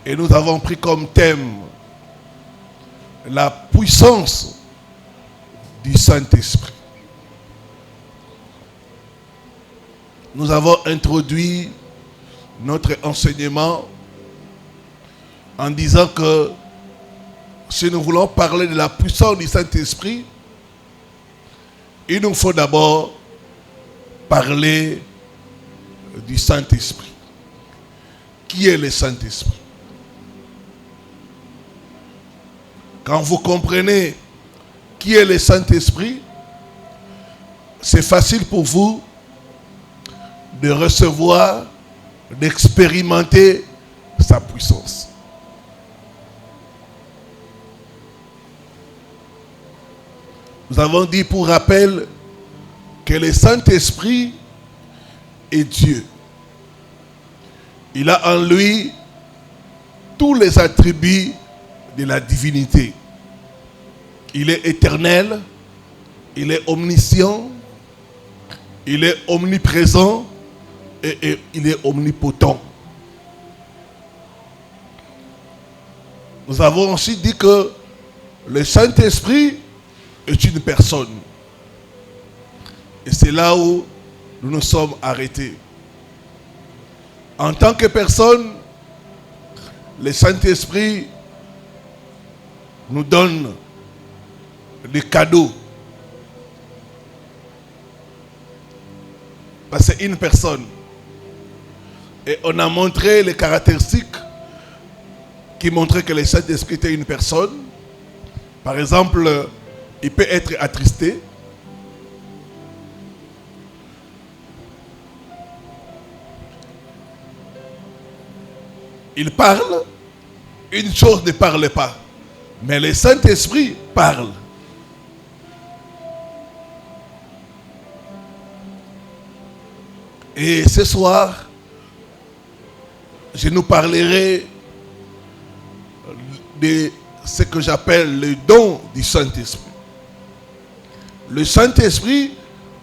Et nous avons pris comme thème la puissance du Saint-Esprit. Nous avons introduit notre enseignement en disant que si nous voulons parler de la puissance du Saint-Esprit, il nous faut d'abord parler du Saint-Esprit. Qui est le Saint-Esprit? Quand vous comprenez qui est le Saint-Esprit, c'est facile pour vous de recevoir, d'expérimenter sa puissance. Nous avons dit pour rappel que le Saint-Esprit est Dieu. Il a en lui tous les attributs de la divinité. Il est éternel, il est omniscient, il est omniprésent et il est omnipotent. Nous avons aussi dit que le Saint-Esprit est une personne. Et c'est là où nous nous sommes arrêtés. En tant que personne, le Saint-Esprit nous donne des cadeaux. Parce que c'est une personne. Et on a montré les caractéristiques qui montraient que le Saint-Esprit était une personne. Par exemple, il peut être attristé. Il parle, une chose ne parle pas. Mais le Saint-Esprit parle. Et ce soir, je nous parlerai de ce que j'appelle le don du Saint-Esprit. Le Saint-Esprit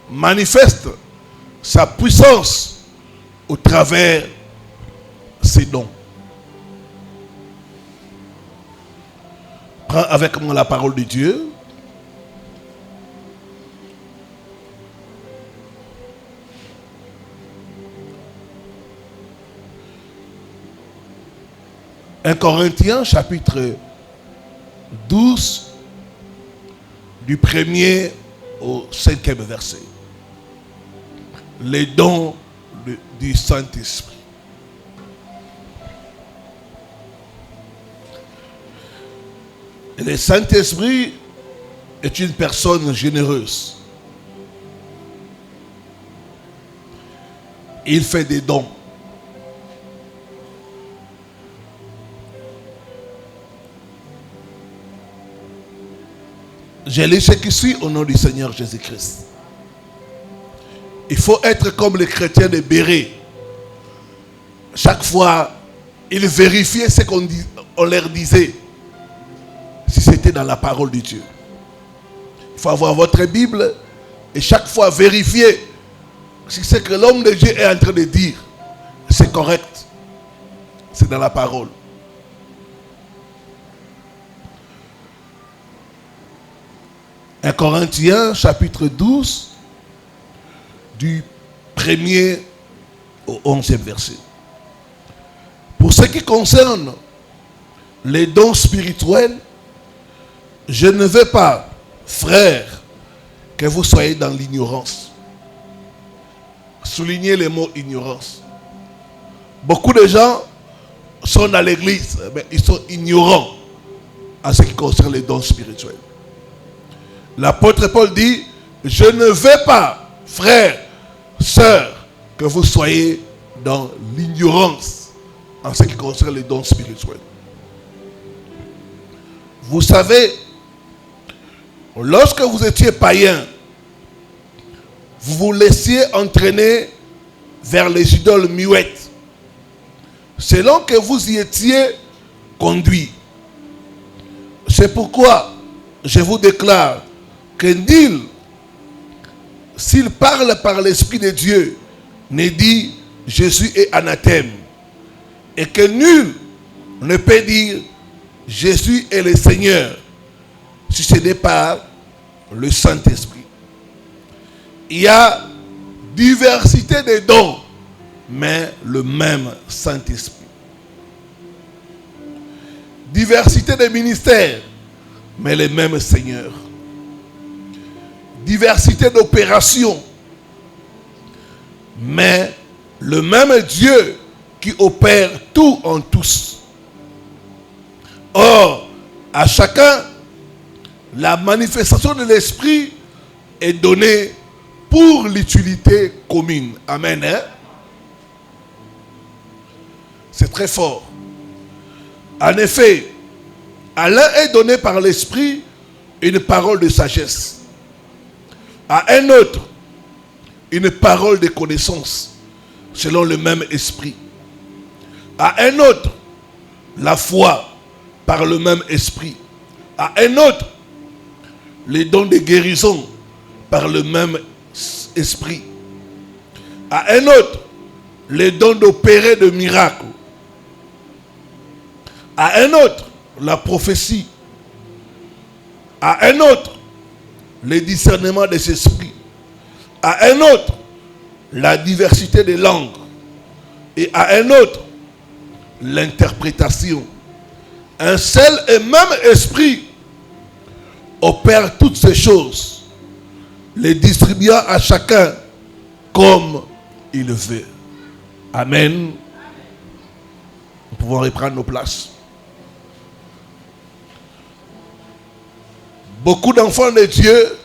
manifeste sa puissance au travers de ses dons. Prends avec moi la parole de Dieu. Un Corinthiens chapitre 12 du 1er au 5e verset. Les dons du Saint-Esprit. Le Saint-Esprit est une personne généreuse. Il fait des dons. Je lis ce qui suit au nom du Seigneur Jésus-Christ. Il faut être comme les chrétiens de Béret. Chaque fois, ils vérifiaient ce qu'on leur disait. Si c'était dans la parole de Dieu. Il faut avoir votre Bible et chaque fois vérifier si ce que l'homme de Dieu est en train de dire, c'est correct. C'est dans la parole. Un Corinthiens chapitre 12 du 1er au 11e verset. Pour ce qui concerne les dons spirituels, je ne veux pas, frères, que vous soyez dans l'ignorance. Soulignez le mot ignorance. Beaucoup de gens sont dans l'église, mais ils sont ignorants en ce qui concerne les dons spirituels. L'apôtre Paul dit, je ne veux pas, frères, sœurs, que vous soyez dans l'ignorance en ce qui concerne les dons spirituels. Vous savez, lorsque vous étiez païen, vous vous laissiez entraîner vers les idoles muettes, selon que vous y étiez conduits. C'est pourquoi je vous déclare que nul, s'il parle par l'Esprit de Dieu, ne dit Jésus est anathème, et que nul ne peut dire Jésus est le Seigneur si ce n'est pas le Saint-Esprit. Il y a diversité de dons, mais le même Saint-Esprit. Diversité de ministères, mais le même Seigneur. Diversité d'opérations, mais le même Dieu qui opère tout en tous. Or, à chacun, la manifestation de l'Esprit est donnée pour l'utilité commune. Amen. Hein? C'est très fort. En effet, à l'un est donné par l'Esprit une parole de sagesse. À un autre, une parole de connaissance, selon le même esprit. À un autre, la foi, par le même esprit. À un autre, les dons de guérison, par le même esprit. À un autre, les dons d'opérer de miracles. À un autre, la prophétie. À un autre, le discernement des esprits. À un autre, la diversité des langues. Et à un autre, l'interprétation. Un seul et même esprit opère toutes ces choses, les distribuant à chacun comme il veut. Amen. Nous pouvons reprendre nos places. Beaucoup d'enfants de Dieu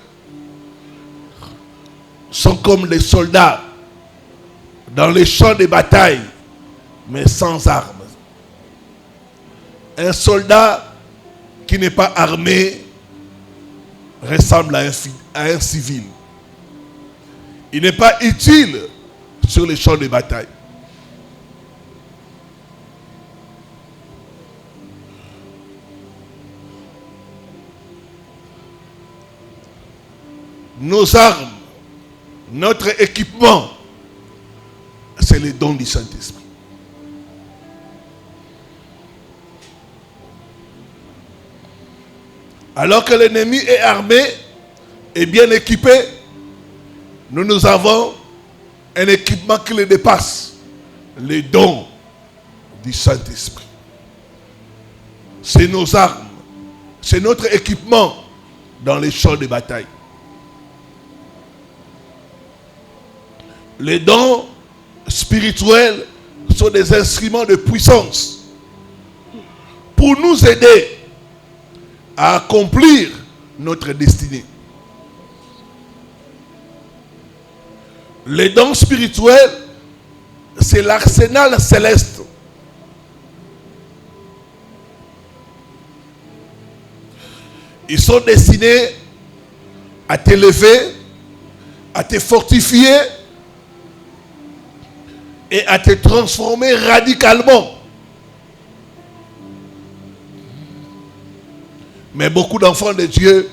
sont comme des soldats dans les champs de bataille, mais sans armes. Un soldat qui n'est pas armé ressemble à un civil. Il n'est pas utile sur les champs de bataille. Nos armes, notre équipement, c'est les dons du Saint-Esprit. Alors que l'ennemi est armé et bien équipé, nous avons un équipement qui le dépasse, les dons du Saint-Esprit. C'est nos armes, c'est notre équipement dans les champs de bataille. Les dons spirituels sont des instruments de puissance pour nous aider à accomplir notre destinée. Les dons spirituels, c'est l'arsenal céleste. Ils sont destinés à t'élever, à te fortifier et à te transformer radicalement. Mais beaucoup d'enfants de Dieu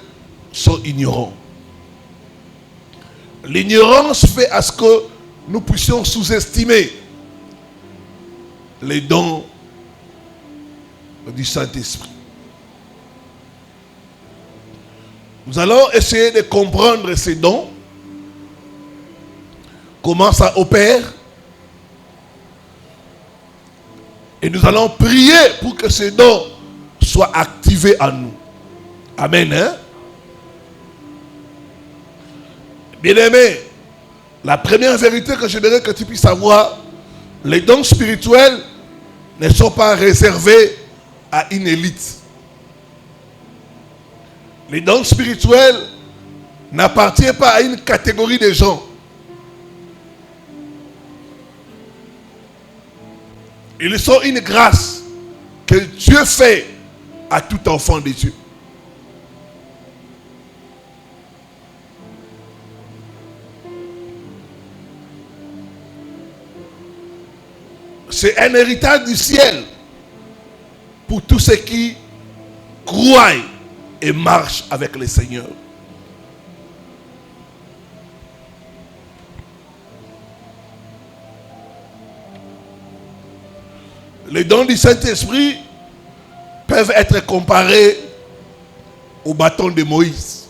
sont ignorants. L'ignorance fait à ce que nous puissions sous-estimer les dons du Saint-Esprit. Nous allons essayer de comprendre ces dons, comment ça opère, et nous allons prier pour que ces dons soient activés en nous. Amen. Hein? Bien-aimé, la première vérité que j'aimerais que tu puisses savoir, les dons spirituels ne sont pas réservés à une élite. Les dons spirituels n'appartiennent pas à une catégorie de gens. Ils sont une grâce que Dieu fait à tout enfant de Dieu. C'est un héritage du ciel pour tous ceux qui croient et marchent avec le Seigneur. Les dons du Saint-Esprit peuvent être comparés au bâton de Moïse.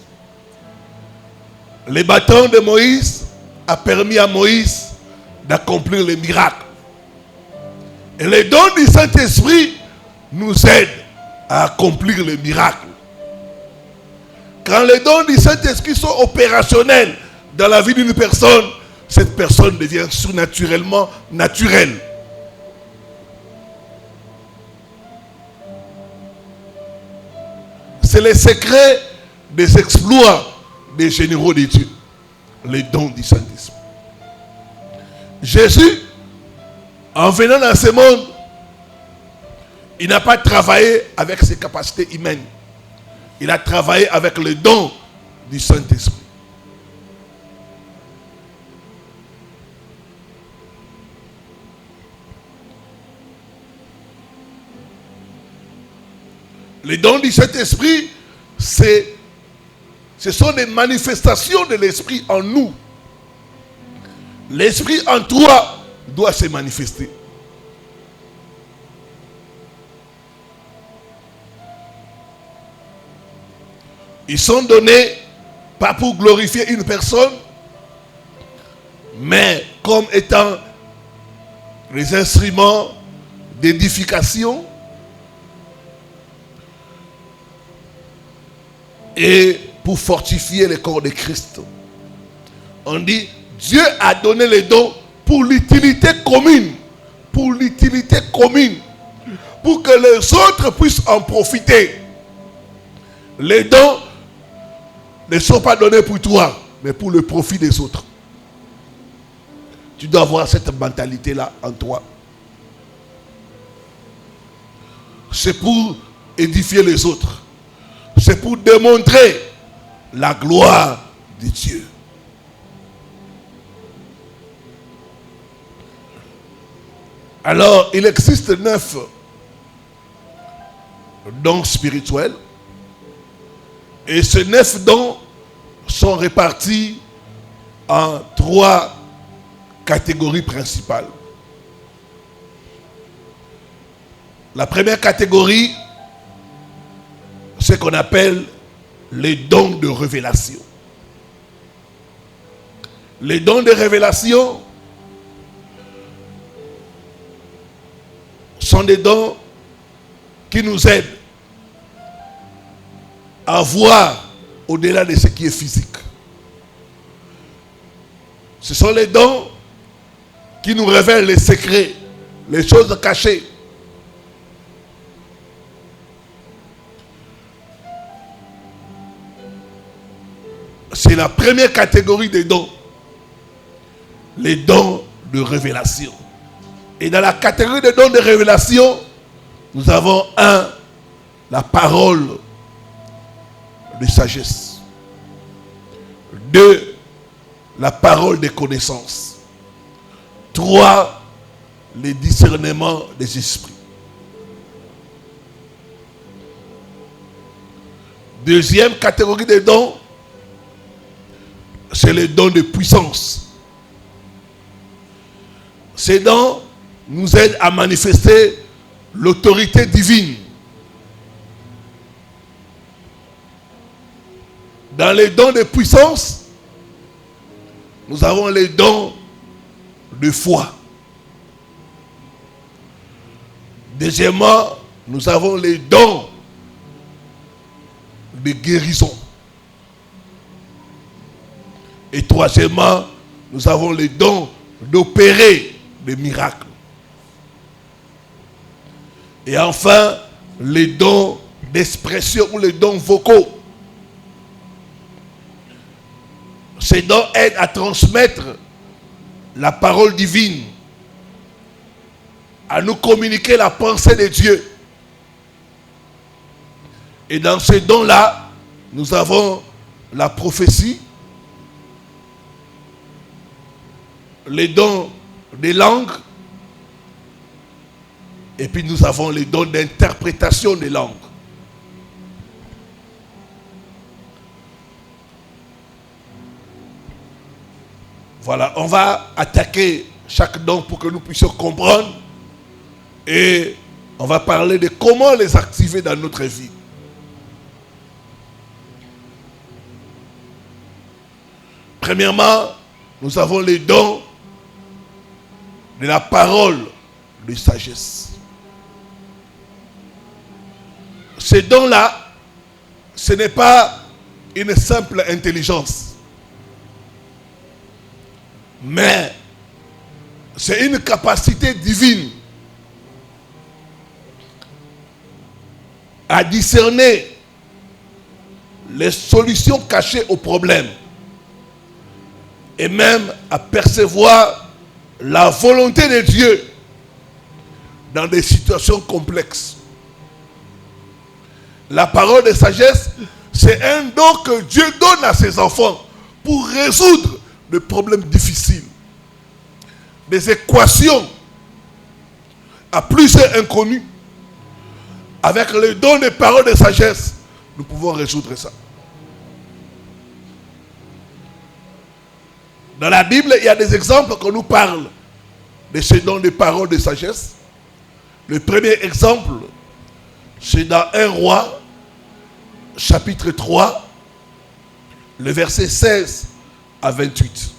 Le bâton de Moïse a permis à Moïse d'accomplir les miracles. Et les dons du Saint-Esprit nous aident à accomplir les miracles. Quand les dons du Saint-Esprit sont opérationnels dans la vie d'une personne, cette personne devient surnaturellement naturelle. C'est le secret des exploits des généraux de Dieu. Les dons du Saint-Esprit. Jésus, en venant dans ce monde, il n'a pas travaillé avec ses capacités humaines. Il a travaillé avec les dons du Saint-Esprit. Les dons du Saint-Esprit, ce sont des manifestations de l'Esprit en nous. L'Esprit en toi doit se manifester. Ils sont donnés pas pour glorifier une personne, mais comme étant les instruments d'édification et pour fortifier le corps de Christ. On dit, Dieu a donné les dons pour l'utilité commune. Pour l'utilité commune. Pour que les autres puissent en profiter. Les dons ne sont pas donnés pour toi, mais pour le profit des autres. Tu dois avoir cette mentalité-là en toi. C'est pour édifier les autres. C'est pour démontrer la gloire de Dieu. Alors, il existe 9 dons spirituels. Et ces 9 dons sont répartis en 3 catégories principales. La première catégorie, c'est ce qu'on appelle les dons de révélation. Les dons de révélation sont des dons qui nous aident à voir au-delà de ce qui est physique. Ce sont les dons qui nous révèlent les secrets, les choses cachées. C'est la première catégorie des dons. Les dons de révélation. Et dans la catégorie des dons de révélation, nous avons la parole de sagesse. 2, la parole de connaissance. 3, le discernement des esprits. Deuxième catégorie des dons, c'est les dons de puissance. Ces dons nous aident à manifester l'autorité divine. Dans les dons de puissance, nous avons les dons de foi. Deuxièmement, nous avons les dons de guérison. Et troisièmement, nous avons les dons d'opérer des miracles. Et enfin, les dons d'expression ou les dons vocaux. Ces dons aident à transmettre la parole divine, à nous communiquer la pensée de Dieu. Et dans ces dons-là, nous avons la prophétie, les dons des langues, et puis nous avons les dons d'interprétation des langues. Voilà, on va attaquer chaque don pour que nous puissions comprendre et On va parler de comment les activer dans notre vie. Premièrement, nous avons les dons de la parole de sagesse. Ces dons-là, ce n'est pas une simple intelligence, mais c'est une capacité divine à discerner les solutions cachées aux problèmes et même à percevoir la volonté de Dieu dans des situations complexes. La parole de sagesse, c'est un don que Dieu donne à ses enfants pour résoudre des problèmes difficiles, des équations à plusieurs inconnus. Avec le don de parole de sagesse, nous pouvons résoudre ça. Dans la Bible, il y a des exemples qui nous parlent de ce don de parole de sagesse. Le premier exemple, c'est dans 1 Roi, chapitre 3, le verset 16 à 28.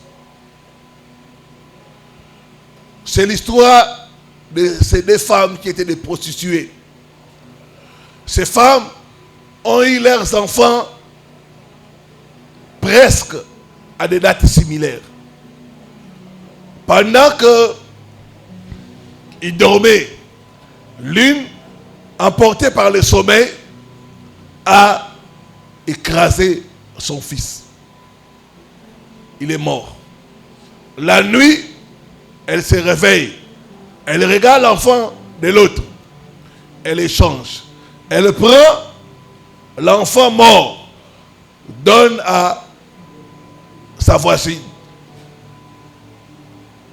C'est l'histoire de ces deux femmes qui étaient des prostituées. Ces femmes ont eu leurs enfants presque à des dates similaires. Pendant qu'ils dormaient, l'une, emportée par le sommeil, a écrasé son fils. Il est mort. La nuit, elle se réveille. Elle regarde l'enfant de l'autre. Elle échange. Elle prend l'enfant mort, donne à sa voisine.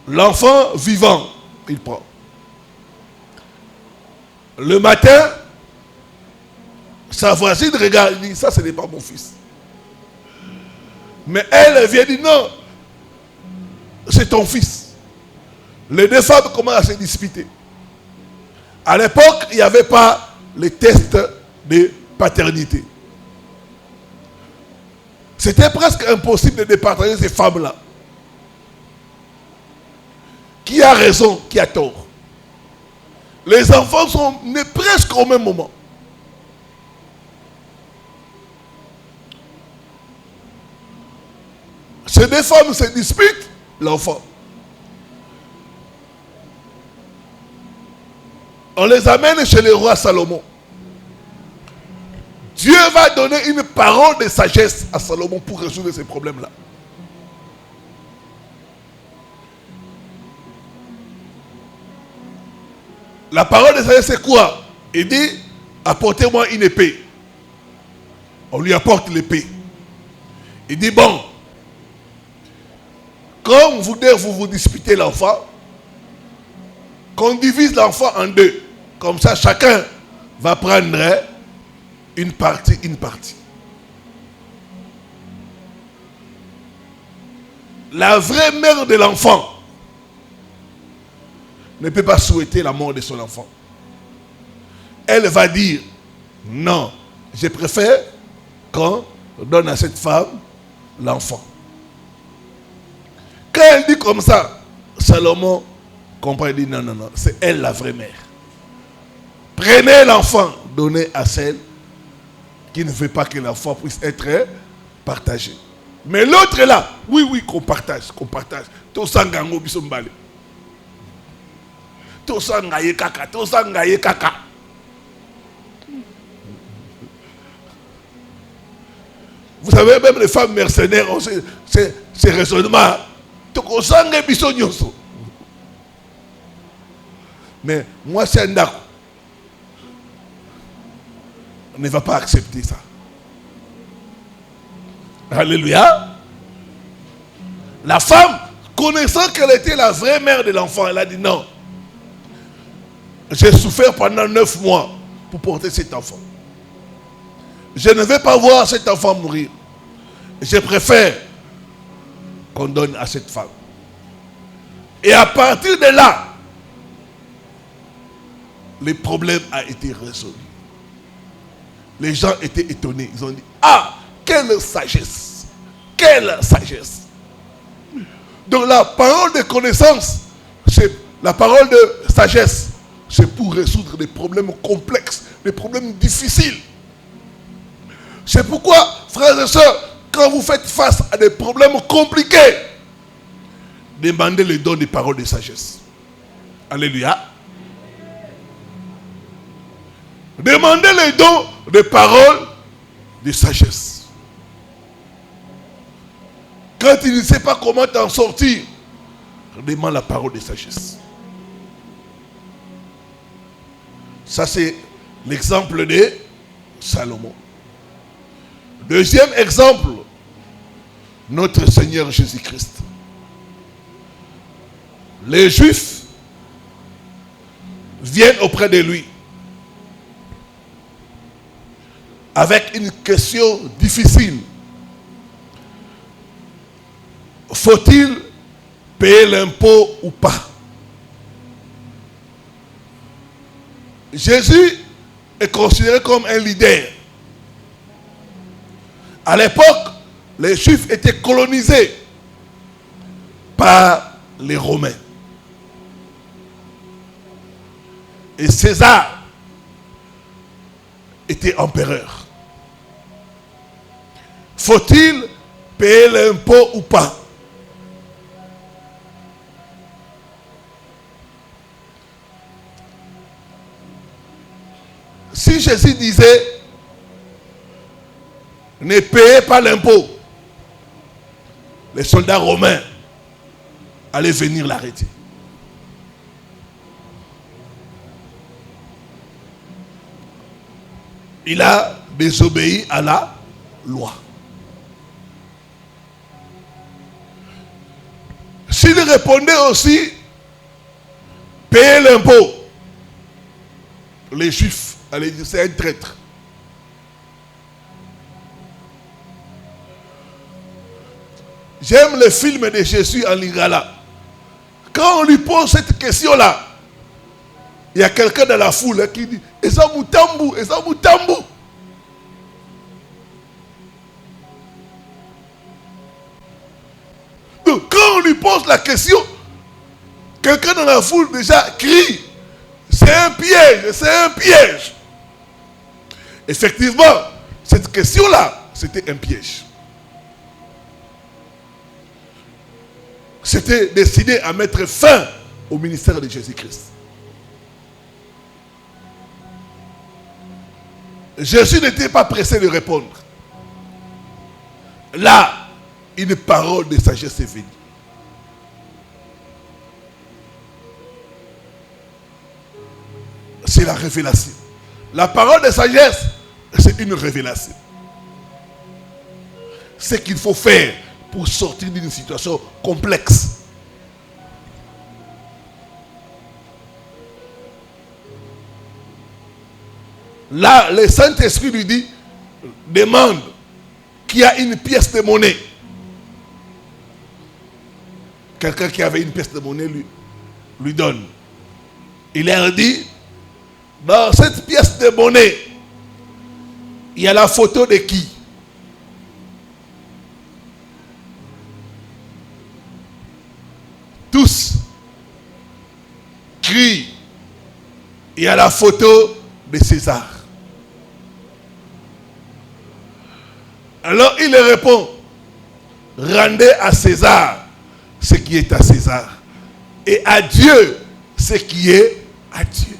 L'enfant vivant, il prend. Le matin, sa voisine regarde et dit, ça ce n'est pas mon fils. Mais elle vient dire, non, c'est ton fils. Les deux femmes commencent à se disputer. À l'époque, il n'y avait pas les tests de paternité. C'était presque impossible de départager ces femmes-là. Qui a raison, qui a tort? Les enfants sont nés presque au même moment. Ces deux femmes se disputent, l'enfant. On les amène chez le roi Salomon. Dieu va donner une parole de sagesse à Salomon pour résoudre ces problèmes-là. La parole de sagesse, c'est quoi? Il dit, apportez-moi une épée. On lui apporte l'épée. Il dit, bon, comme vous disputez l'enfant, qu'on divise l'enfant en deux. Comme ça, chacun va prendre une partie. La vraie mère de l'enfant ne peut pas souhaiter la mort de son enfant. Elle va dire, non, je préfère qu'on donne à cette femme l'enfant. Quand elle dit comme ça, Salomon comprend, il dit, non, c'est elle la vraie mère. Prenez l'enfant, donnez à celle qui ne veut pas que l'enfant puisse être partagé. Mais l'autre est là, oui, qu'on partage. Tout ça, gango bisombale. Tout ça, ngaye kaka. Vous savez, même les femmes mercenaires ont ces raisonnements. Tout ça, ngaye bisonyoso. Mais moi, c'est un d'accord. On ne va pas accepter ça. Alléluia. La femme, connaissant qu'elle était la vraie mère de l'enfant, elle a dit non. J'ai souffert pendant 9 mois pour porter cet enfant. Je ne vais pas voir cet enfant mourir. Je préfère qu'on donne à cette femme. Et à partir de là, le problème a été résolu. Les gens étaient étonnés. Ils ont dit, ah, quelle sagesse! Quelle sagesse! Donc la parole de connaissance, c'est la parole de sagesse, c'est pour résoudre des problèmes complexes, des problèmes difficiles. C'est pourquoi, frères et sœurs, quand vous faites face à des problèmes compliqués, demandez le don des paroles de sagesse. Alléluia. Demandez le don des paroles de sagesse. Quand tu ne sais pas comment t'en sortir, demande la parole de sagesse. Ça, c'est l'exemple de Salomon. Deuxième exemple, notre Seigneur Jésus-Christ. Les Juifs viennent auprès de lui avec une question difficile. Faut-il payer l'impôt ou pas? Jésus est considéré comme un leader. À l'époque, les Juifs étaient colonisés par les Romains. Et César était empereur. Faut-il payer l'impôt ou pas? Si Jésus disait, ne payez pas l'impôt, les soldats romains allaient venir l'arrêter. Il a désobéi à la loi. S'il répondait aussi, payez l'impôt, les Juifs allaient dire, c'est un traître. J'aime le film de Jésus en Lingala. Quand on lui pose cette question-là, il y a quelqu'un dans la foule qui dit, Eza Mutambu, Eza Mutambu. Donc, quand on lui pose la question, quelqu'un dans la foule déjà crie, c'est un piège, c'est un piège. Effectivement, cette question-là, c'était un piège. C'était destiné à mettre fin au ministère de Jésus-Christ. Jésus n'était pas pressé de répondre. Là, une parole de sagesse est venue. C'est la révélation. La parole de sagesse, c'est une révélation. Ce qu'il faut faire pour sortir d'une situation complexe. Là, le Saint-Esprit lui dit, demande qui a une pièce de monnaie. Quelqu'un qui avait une pièce de monnaie lui donne. Il leur dit, dans cette pièce de monnaie, il y a la photo de qui? Tous crient, il y a la photo de César. Alors il répond, rendez à César ce qui est à César et à Dieu ce qui est à Dieu.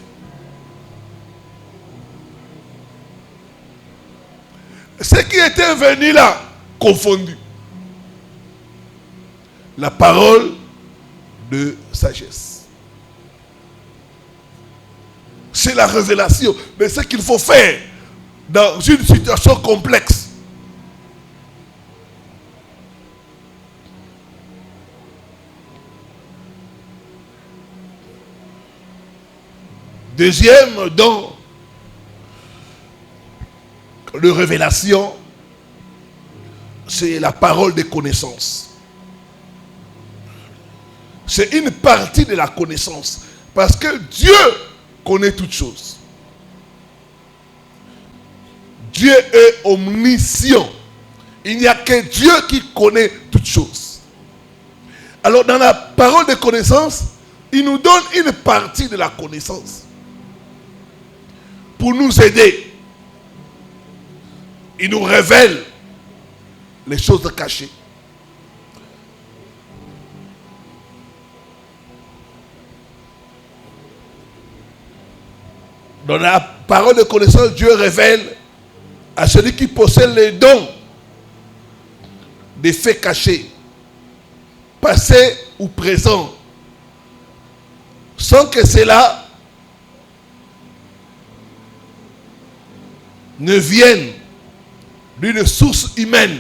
Ce qui était venu là, confondu. La parole de sagesse. C'est la révélation de ce qu'il faut faire dans une situation complexe. Deuxième don de révélation, c'est la parole de connaissance. C'est une partie de la connaissance. Parce que Dieu connaît toutes choses. Dieu est omniscient. Il n'y a que Dieu qui connaît toutes choses. Alors dans la parole de connaissance, il nous donne une partie de la connaissance pour nous aider. Il nous révèle les choses cachées. Dans la parole de connaissance, Dieu révèle à celui qui possède les dons des faits cachés, passés ou présents, sans que cela ne vienne d'une source humaine.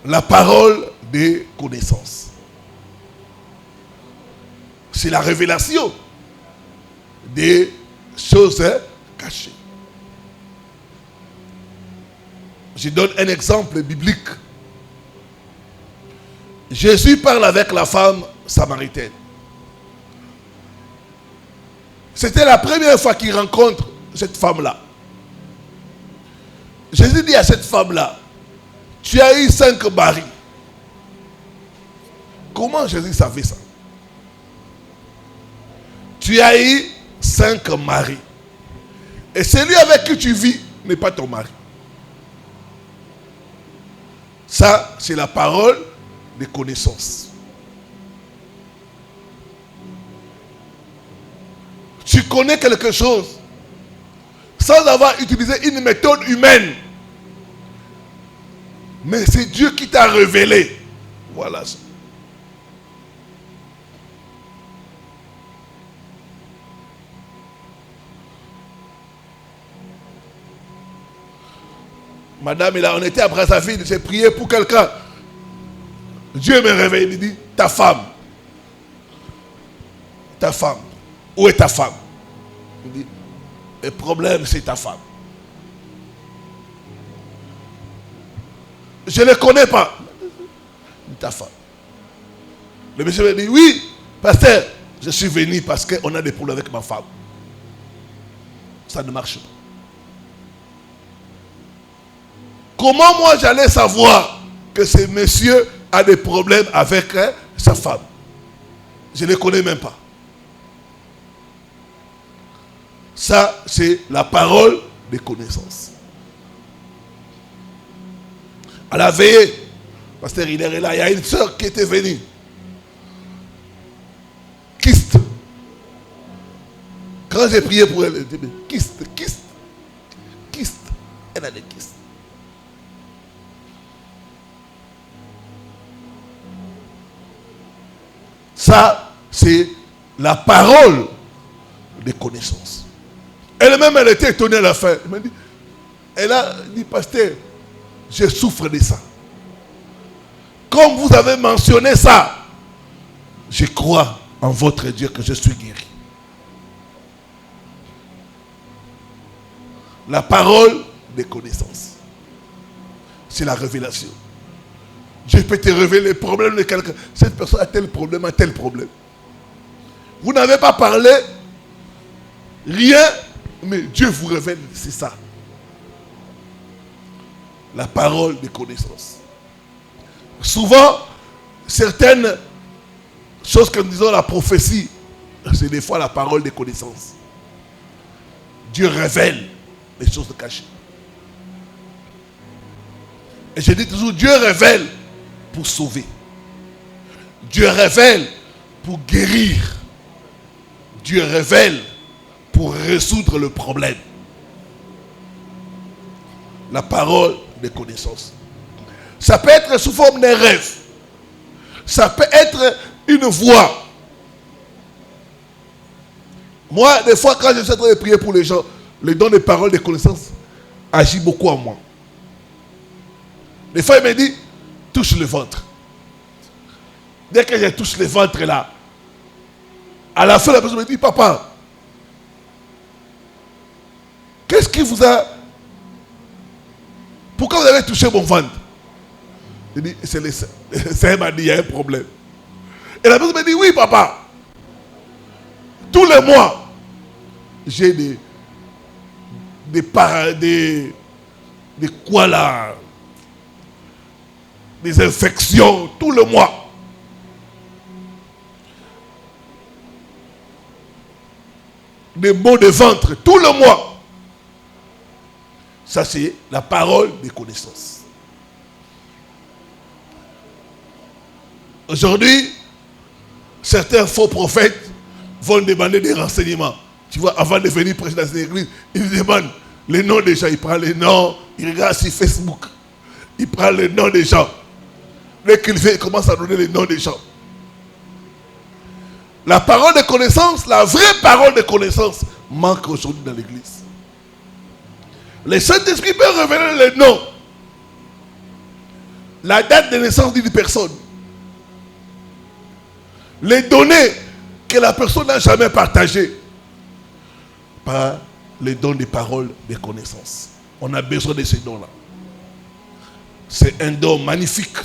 La parole des connaissances. C'est la révélation des choses cachées. Je donne un exemple biblique. Jésus parle avec la femme samaritaine. C'était la première fois qu'il rencontre cette femme-là. Jésus dit à cette femme-là, tu as eu 5 maris. Comment Jésus savait ça? Tu as eu 5 maris. Et celui avec qui tu vis n'est pas ton mari. Ça, c'est la parole de connaissance. Tu connais quelque chose sans avoir utilisé une méthode humaine. Mais c'est Dieu qui t'a révélé. Voilà ça. Madame, on était à Brazzaville, j'ai prié pour quelqu'un. Dieu me réveille, il dit, ta femme. Ta femme. Où est ta femme? Il dit, le problème c'est ta femme. Je ne le connais pas. Ta femme. Le monsieur me dit, oui, pasteur, je suis venu parce qu'on a des problèmes avec ma femme. Ça ne marche pas. Comment moi j'allais savoir que ce monsieur a des problèmes avec sa femme? Je ne le connais même pas. Ça, c'est la parole des connaissances. À la veillée, pasteur Hiller est là, il y a une soeur qui était venue. Kyste. Quand j'ai prié pour elle, elle dit, kyste. Elle a des kystes. Ça, c'est la parole des connaissances. Elle-même, elle était étonnée à la fin. Elle m'a dit, elle a dit, pasteur, je souffre de ça. Comme vous avez mentionné ça, je crois en votre Dieu que je suis guéri. La parole des connaissances. C'est la révélation. Dieu peut te révéler les problèmes de quelqu'un. Cette personne a tel problème, a tel problème. Vous n'avez pas parlé, rien, mais Dieu vous révèle, c'est ça. La parole des connaissances. Souvent, certaines choses que nous disons la prophétie, c'est des fois la parole des connaissances. Dieu révèle les choses cachées. Et je dis toujours, Dieu révèle pour sauver. Dieu révèle pour guérir. Dieu révèle pour résoudre le problème. La parole des connaissances. Ça peut être sous forme d'un rêve. Ça peut être une voix. Moi, des fois, quand je suis en train de prier pour les gens, le don des paroles des connaissances agit beaucoup en moi. Des fois, il me dit, touche le ventre. Dès que je touche le ventre là, à la fin, la personne me dit, papa, qu'est-ce qui vous a pourquoi vous avez touché mon ventre? Il dit, c'est le Seigneur m'a dit, il y a un problème. Et la personne m'a dit, oui papa. Tous les mois, j'ai des quoi là? Des infections, tout le mois. Des maux de ventre, tout le mois. Ça, c'est la parole des connaissances. Aujourd'hui, certains faux prophètes vont demander des renseignements. Tu vois, avant de venir prêcher dans l'église, ils demandent les noms des gens. Il prend les noms, il regarde sur Facebook. Il prend les noms des gens. Dès qu'il fait, il commence à donner les noms des gens. La parole de connaissance, la vraie parole de connaissance, manque aujourd'hui dans l'église. Le Saint-Esprit peut révéler les noms, la date de naissance d'une personne, les données que la personne n'a jamais partagées, par les dons des paroles de connaissance. On a besoin de ces dons-là. C'est un don magnifique.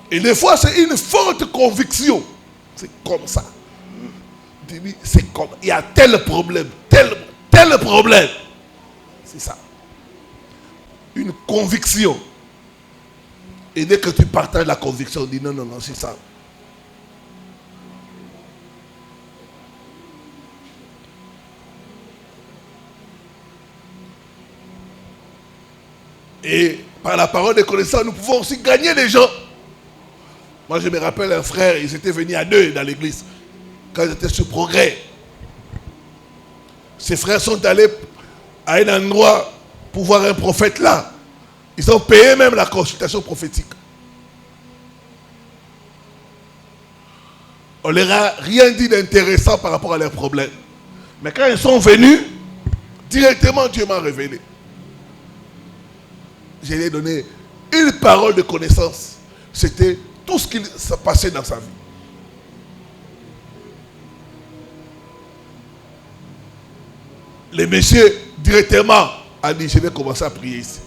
Et des fois, c'est une forte conviction. C'est comme ça. C'est comme, il y a tel problème, tel problème. C'est ça. Une conviction. Et dès que tu partages la conviction, on dit non, c'est ça. Et par la parole de connaissance, nous pouvons aussi gagner des gens. Moi, je me rappelle un frère, ils étaient venus à 2 dans l'église, quand ils étaient sur Progrès. Ces frères sont allés à un endroit pour voir un prophète là. Ils ont payé même la consultation prophétique. On leur a rien dit d'intéressant par rapport à leurs problèmes. Mais quand ils sont venus, directement Dieu m'a révélé. Je lui ai donné une parole de connaissance. C'était tout ce qui s'est passé dans sa vie. Le monsieur directement a dit, je vais commencer à prier ici.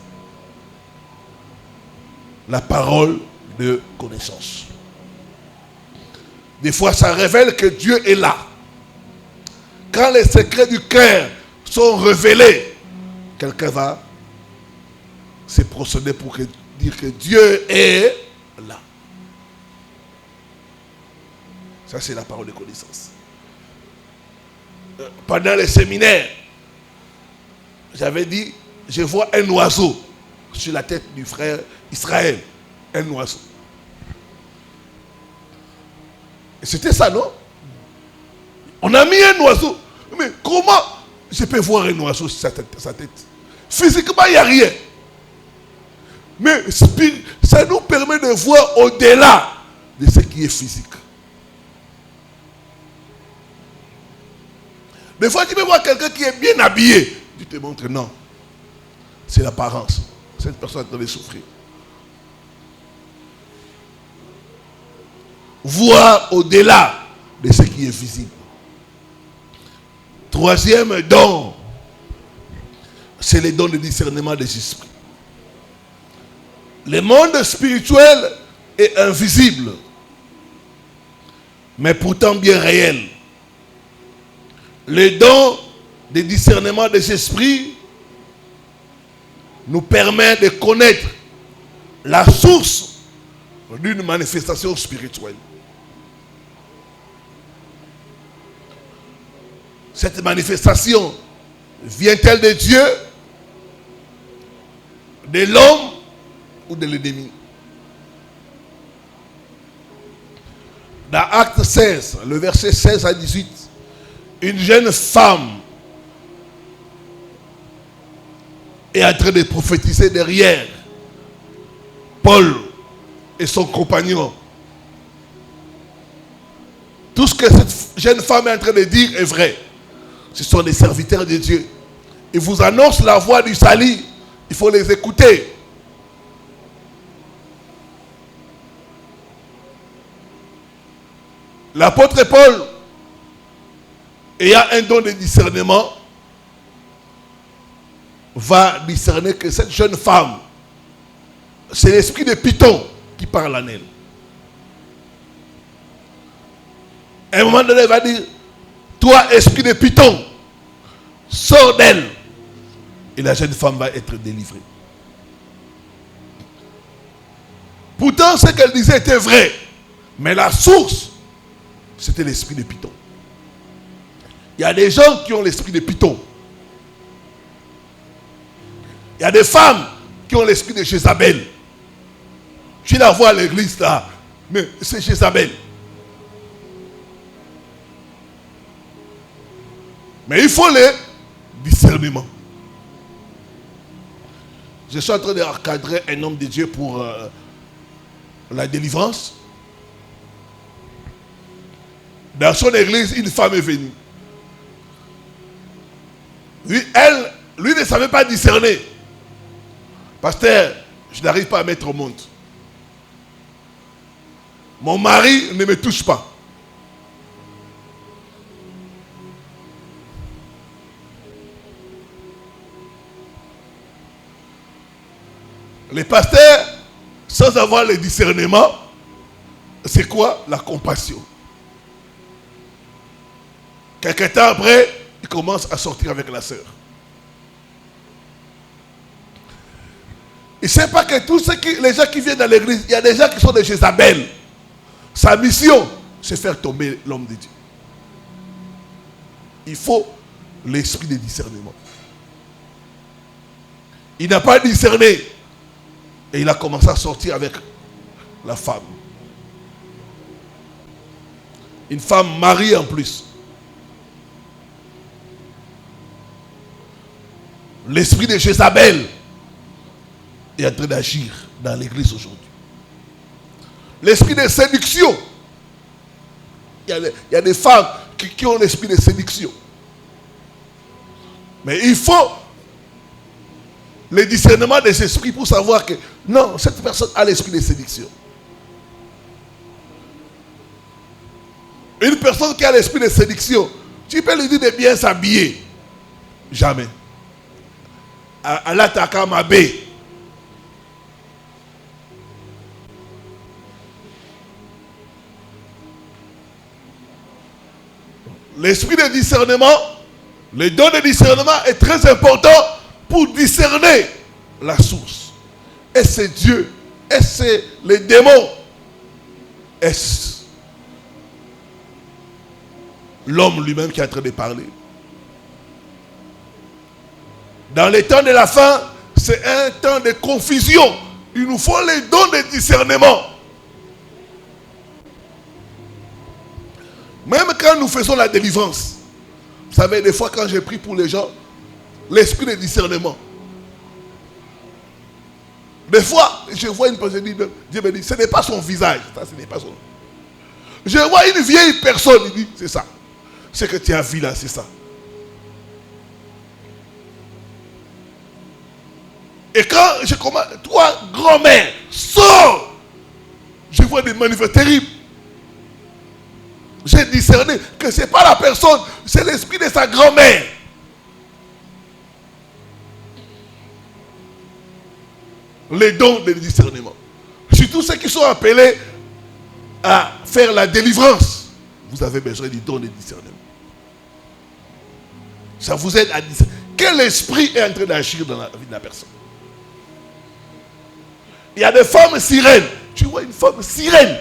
La parole de connaissance. Des fois, ça révèle que Dieu est là. Quand les secrets du cœur sont révélés, quelqu'un va se procéder pour dire que Dieu est là. Ça, c'est la parole de connaissance. Pendant les séminaires, j'avais dit, je vois un oiseau sur la tête du frère Israël. Un oiseau. Et c'était ça, non? On a mis un oiseau. Mais comment je peux voir un oiseau sur sa tête? Physiquement, il n'y a rien. Mais ça nous permet de voir au-delà de ce qui est physique. Des fois, tu peux voir quelqu'un qui est bien habillé. Tu te montres, non. C'est l'apparence. Cette personne est en train de souffrir. Voir au-delà de ce qui est visible. Troisième don, c'est le don de discernement des esprits. Le monde spirituel est invisible, mais pourtant bien réel. Le don de discernement des esprits nous permet de connaître la source d'une manifestation spirituelle. Cette manifestation vient-elle de Dieu, de l'homme ou de l'ennemi? Dans Acte 16, le verset 16 à 18, une jeune femme est en train de prophétiser derrière Paul et son compagnon. Tout ce que cette jeune femme est en train de dire est vrai. Ce sont des serviteurs de Dieu. Ils vous annoncent la voie du salut. Il faut les écouter. L'apôtre Paul, ayant un don de discernement, va discerner que cette jeune femme, c'est l'esprit de Python qui parle en elle. À un moment donné, il va dire, toi, esprit de Python, sors d'elle. Et la jeune femme va être délivrée. Pourtant, ce qu'elle disait était vrai. Mais la source, c'était l'esprit de Python. Il y a des gens qui ont l'esprit de Python. Il y a des femmes qui ont l'esprit de Jézabel. Tu la vois à l'église là, mais c'est Jézabel. Mais il faut le discernement. Je suis en train d'encadrer un homme de Dieu pour la délivrance. Dans son église, une femme est venue. Lui ne savait pas discerner. Pasteur, je n'arrive pas à mettre au monde. Mon mari ne me touche pas. Les pasteurs, sans avoir le discernement, c'est quoi? La compassion. Quelque temps après, il commence à sortir avec la sœur. Il ne sait pas que tous les gens qui viennent dans l'église, il y a des gens qui sont des Jézabel. Sa mission, c'est faire tomber l'homme de Dieu. Il faut l'esprit de discernement. Il n'a pas discerné. Et il a commencé à sortir avec la femme. Une femme mariée en plus. L'esprit de Jézabel est en train d'agir dans l'église aujourd'hui. L'esprit de séduction. Il y a des femmes qui ont l'esprit de séduction. Mais il faut le discernement des esprits pour savoir que non, cette personne a l'esprit de séduction. Une personne qui a l'esprit de séduction, tu peux lui dire de bien s'habiller. Jamais. À l'attaquant ma baie. L'esprit de discernement, le don de discernement est très important pour discerner la source. Est-ce c'est Dieu? Est-ce c'est les démons? Est-ce l'homme lui-même qui est en train de parler? Dans les temps de la fin, c'est un temps de confusion. Il nous faut les dons de discernement. Même quand nous faisons la délivrance, vous savez, des fois quand j'ai pris pour les gens, l'esprit de discernement. Des fois, je vois une personne, Dieu me dit, ce n'est pas son visage. Ça, ce n'est pas son... Je vois une vieille personne, il dit, c'est ça. Ce que tu as vu là, c'est ça. Et quand je commence, toi, grand-mère, sors. Je vois des manifestations terribles. J'ai discerné que ce n'est pas la personne, c'est l'esprit de sa grand-mère. Les dons de discernement. Surtout ceux qui sont appelés à faire la délivrance. Vous avez besoin du don de discernement. Ça vous aide à discerner. Quel esprit est en train d'agir dans la vie de la personne? Il y a des femmes sirènes. Tu vois une femme sirène.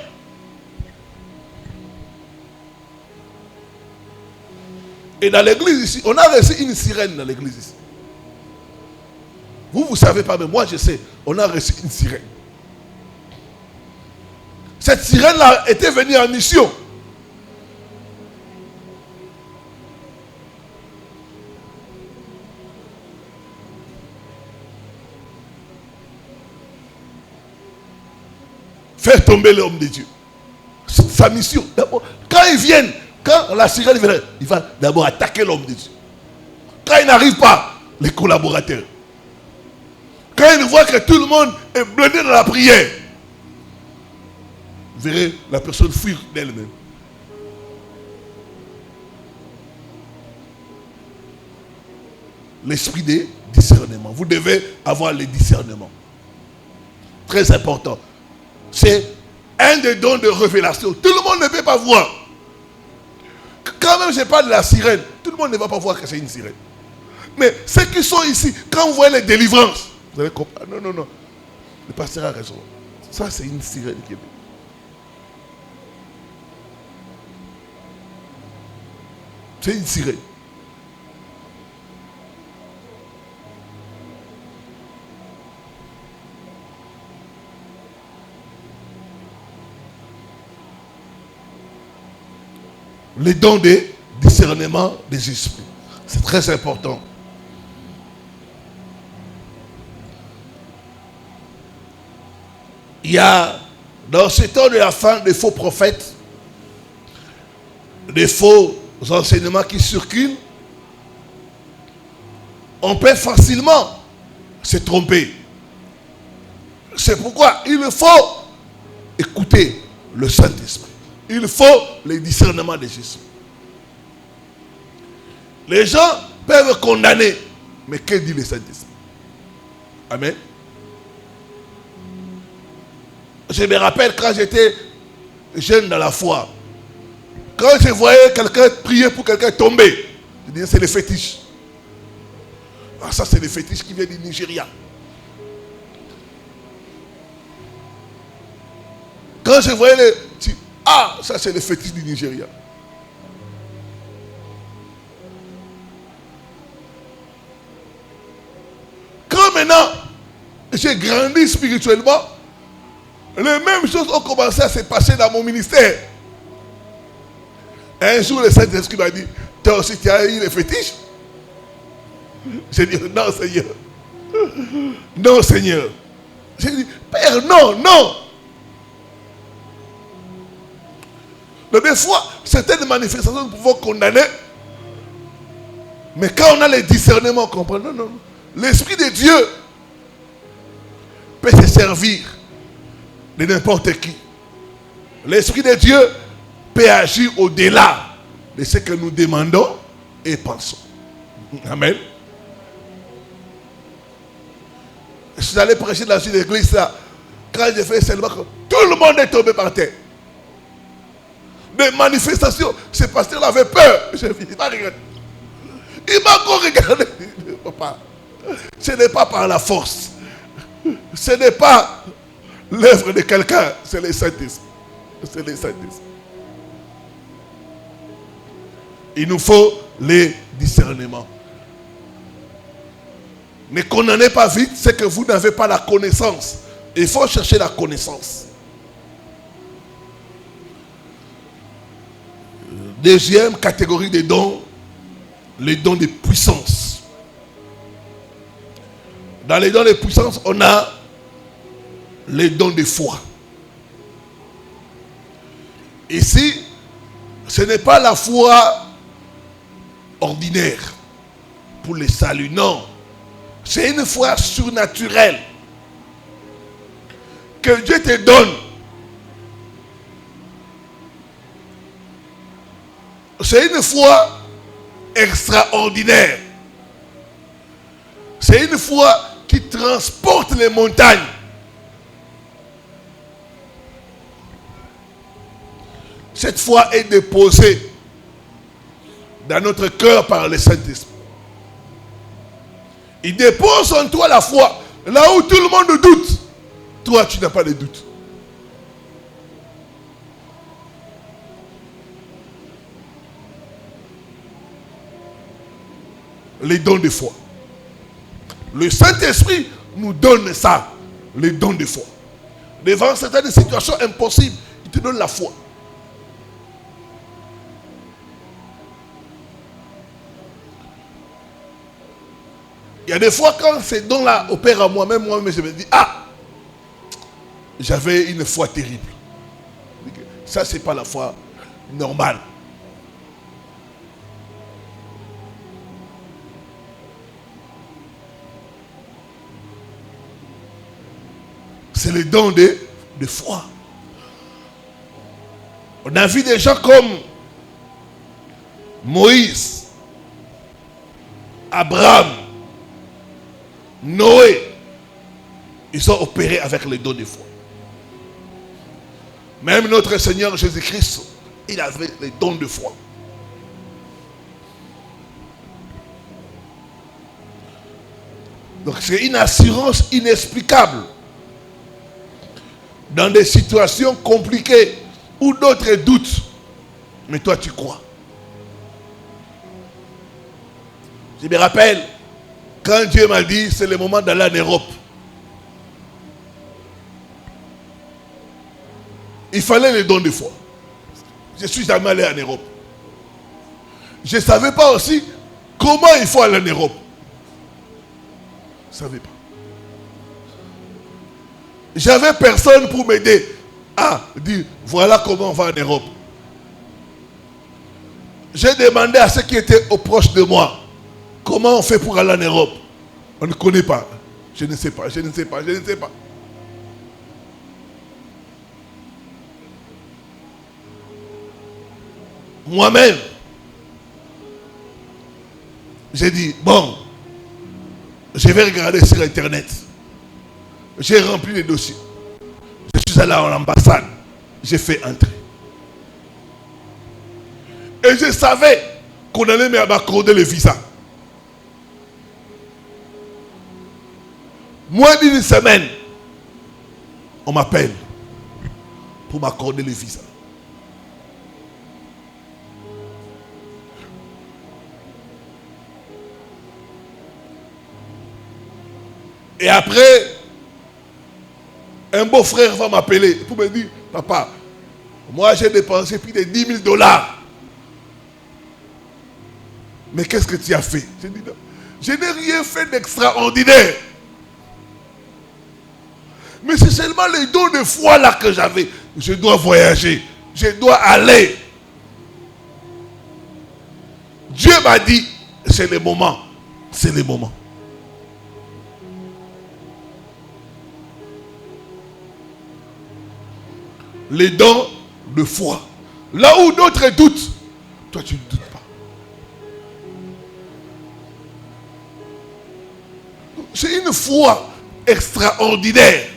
Et dans l'église ici, on a reçu une sirène dans l'église ici. Vous ne savez pas, mais moi je sais. On a reçu une sirène. Cette sirène-là était venue en mission. Faire tomber l'homme de Dieu. C'est sa mission. D'abord, quand ils viennent, quand la sirène vient, il va d'abord attaquer l'homme de Dieu. Quand il n'arrive pas, les collaborateurs. Quand il voit que tout le monde est blindé dans la prière, vous verrez la personne fuir d'elle-même. L'esprit de discernement. Vous devez avoir le discernement. Très important. C'est un des dons de révélation. Tout le monde ne peut pas voir. Quand même, je parle de la sirène. Tout le monde ne va pas voir que c'est une sirène. Mais ceux qui sont ici, quand vous voyez les délivrances, vous allez comprendre. Non, non, non. Le pasteur a raison. Ça, c'est une sirène qui est venue. C'est une sirène. Les dons de discernement des esprits. C'est très important. Il y a dans ce temps de la fin des faux prophètes, des faux enseignements qui circulent. On peut facilement se tromper. C'est pourquoi il faut écouter le Saint-Esprit. Il faut le discernement des esprits. Les gens peuvent condamner, mais que dit le Saint-Esprit? Amen. Je me rappelle quand j'étais jeune dans la foi, quand je voyais quelqu'un prier pour quelqu'un tomber, je disais c'est le fétiche. Ah, ça c'est le fétiche qui vient du Nigeria. Quand je voyais le... Ah, ça c'est le fétiche du Nigeria. Quand maintenant j'ai grandi spirituellement, les mêmes choses ont commencé à se passer dans mon ministère. Un jour, le Saint-Esprit m'a dit, toi aussi tu as eu les fétiches? J'ai dit, non Seigneur. Non Seigneur. J'ai dit, Père, non, non. Mais des fois, certaines manifestations, nous pouvons condamner. Mais quand on a le discernement, on comprend. Non, non. L'Esprit de Dieu peut se servir de n'importe qui. L'Esprit de Dieu peut agir au-delà de ce que nous demandons et pensons. Amen. Je suis allé prêcher dans une église là. Quand j'ai fait seulement, tout le monde est tombé par terre. Des manifestations. Ce pasteur avait peur. Je ne vais pas regarder. Il m'a encore regardé. Papa, ce n'est pas par la force. Ce n'est pas l'œuvre de quelqu'un. C'est le Saint-Esprit. C'est le Saint-Esprit. Il nous faut les discernements. Ne condamnez pas vite, c'est que vous n'avez pas la connaissance. Il faut chercher la connaissance. Deuxième catégorie de dons, les dons de puissance. Dans les dons de puissance, on a les dons de foi. Ici, ce n'est pas la foi ordinaire pour les saluts, non. C'est une foi surnaturelle que Dieu te donne. C'est une foi extraordinaire. C'est une foi qui transporte les montagnes. Cette foi est déposée dans notre cœur par le Saint-Esprit. Il dépose en toi la foi. Là où tout le monde doute, toi tu n'as pas de doute. Les dons de foi. Le Saint-Esprit nous donne ça, les dons de foi. Devant certaines situations impossibles, il te donne la foi. Il y a des fois quand ces dons-là opèrent à moi-même, je me dis, ah, j'avais une foi terrible. Ça, c'est pas la foi normale. C'est le don de foi. On a vu des gens comme Moïse, Abraham, Noé, ils ont opéré avec les dons de foi. Même notre Seigneur Jésus-Christ, il avait les dons de foi. Donc c'est une assurance inexplicable. Dans des situations compliquées où d'autres doutent, mais toi tu crois. Je me rappelle, quand Dieu m'a dit, c'est le moment d'aller en Europe. Il fallait les dons de foi. Je ne suis jamais allé en Europe. Je ne savais pas aussi comment il faut aller en Europe. Je ne savais pas. J'avais personne pour m'aider à dire, voilà comment on va en Europe. J'ai demandé à ceux qui étaient proches de moi, comment on fait pour aller en Europe? On ne connaît pas. Je ne sais pas, je ne sais pas, je ne sais pas. Moi-même, j'ai dit, bon, je vais regarder sur Internet. J'ai rempli les dossiers. Je suis allé à l'ambassade. J'ai fait entrer. Et je savais qu'on allait m'accorder le visa. Moins d'une semaine, on m'appelle pour m'accorder le visa. Et après, un beau-frère va m'appeler pour me dire, papa, moi j'ai dépensé plus de 10 000 $. Mais qu'est-ce que tu as fait? J'ai dit, non, je n'ai rien fait d'extraordinaire. Mais c'est seulement les dons de foi là que j'avais. Je dois voyager. Je dois aller. Dieu m'a dit, c'est le moment. C'est le moment. Les dons de foi. Là où d'autres doutent, toi tu ne doutes pas. C'est une foi extraordinaire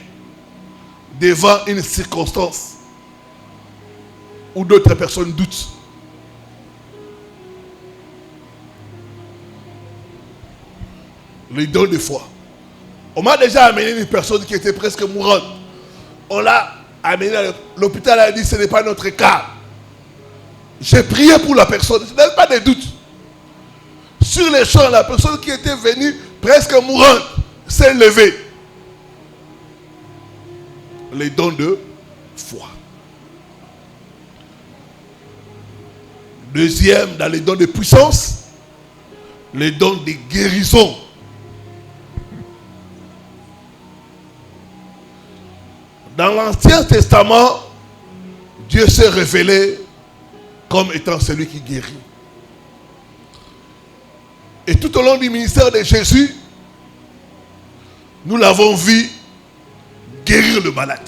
devant une circonstance où d'autres personnes doutent. Les dons de foi. On m'a déjà amené une personne qui était presque mourante. On l'a amené à l'hôpital, a dit ce n'est pas notre cas. J'ai prié pour la personne, je n'avais pas de doute. Sur les champs, la personne qui était venue presque mourante s'est levée. Les dons de foi. Deuxième, dans les dons de puissance, les dons de guérison. Dans l'Ancien Testament, Dieu s'est révélé comme étant celui qui guérit. Et tout au long du ministère de Jésus, nous l'avons vu guérir le malade.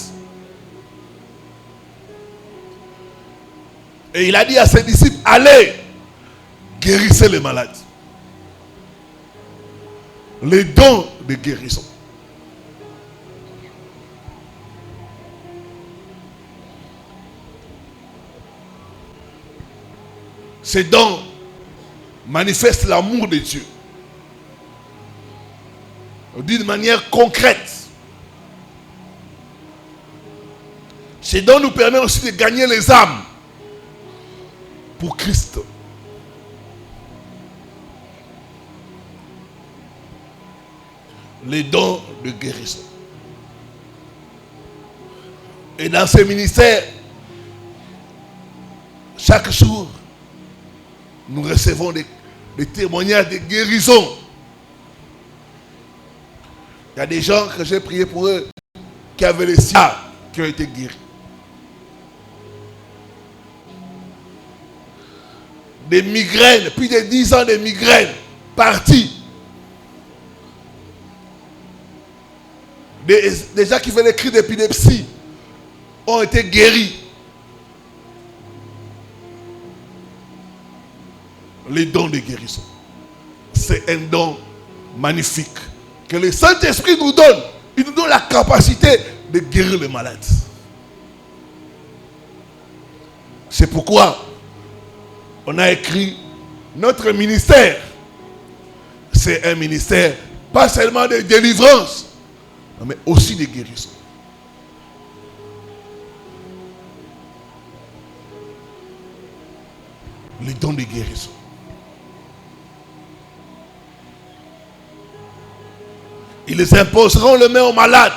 Et il a dit à ses disciples, allez, guérissez les malades. Les dons de guérison. Ces dons manifestent l'amour de Dieu d'une manière concrète. Ces dons nous permettent aussi de gagner les âmes pour Christ. Les dons de guérison. Et dans ce ministère, chaque jour, nous recevons des témoignages de guérison. Il y a des gens que j'ai prié pour eux qui avaient les sida qui ont été guéris. Des migraines, plus de 10 ans de migraines partis. Des gens qui faisaient des cris d'épilepsie ont été guéris. Les dons de guérison. C'est un don magnifique que le Saint-Esprit nous donne. Il nous donne la capacité de guérir les malades. C'est pourquoi on a écrit notre ministère. C'est un ministère pas seulement de délivrance, mais aussi de guérison. Les dons de guérison. Ils imposeront les mains aux malades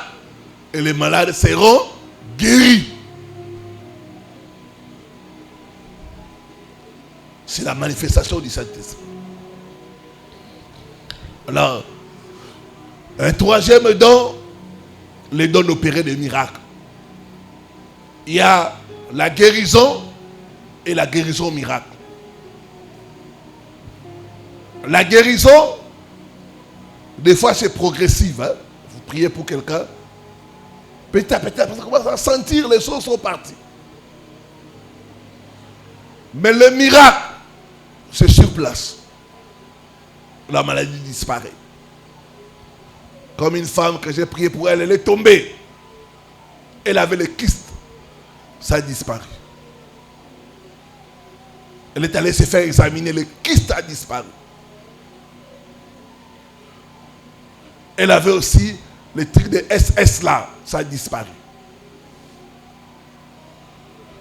et les malades seront guéris. C'est la manifestation du Saint-Esprit. Alors, un troisième don, les dons d'opérer des miracles. Il y a la guérison et la guérison miracle. La guérison, des fois c'est progressif. Hein? Vous priez pour quelqu'un, petit à petit, vous commencez à sentir les choses sont parties. Mais le miracle, c'est sur place. La maladie disparaît. Comme une femme que j'ai prié pour elle, elle est tombée. Elle avait le kyste. Ça a disparu. Elle est allée se faire examiner, le kyste a disparu. Elle avait aussi le truc de SS là, ça a disparu.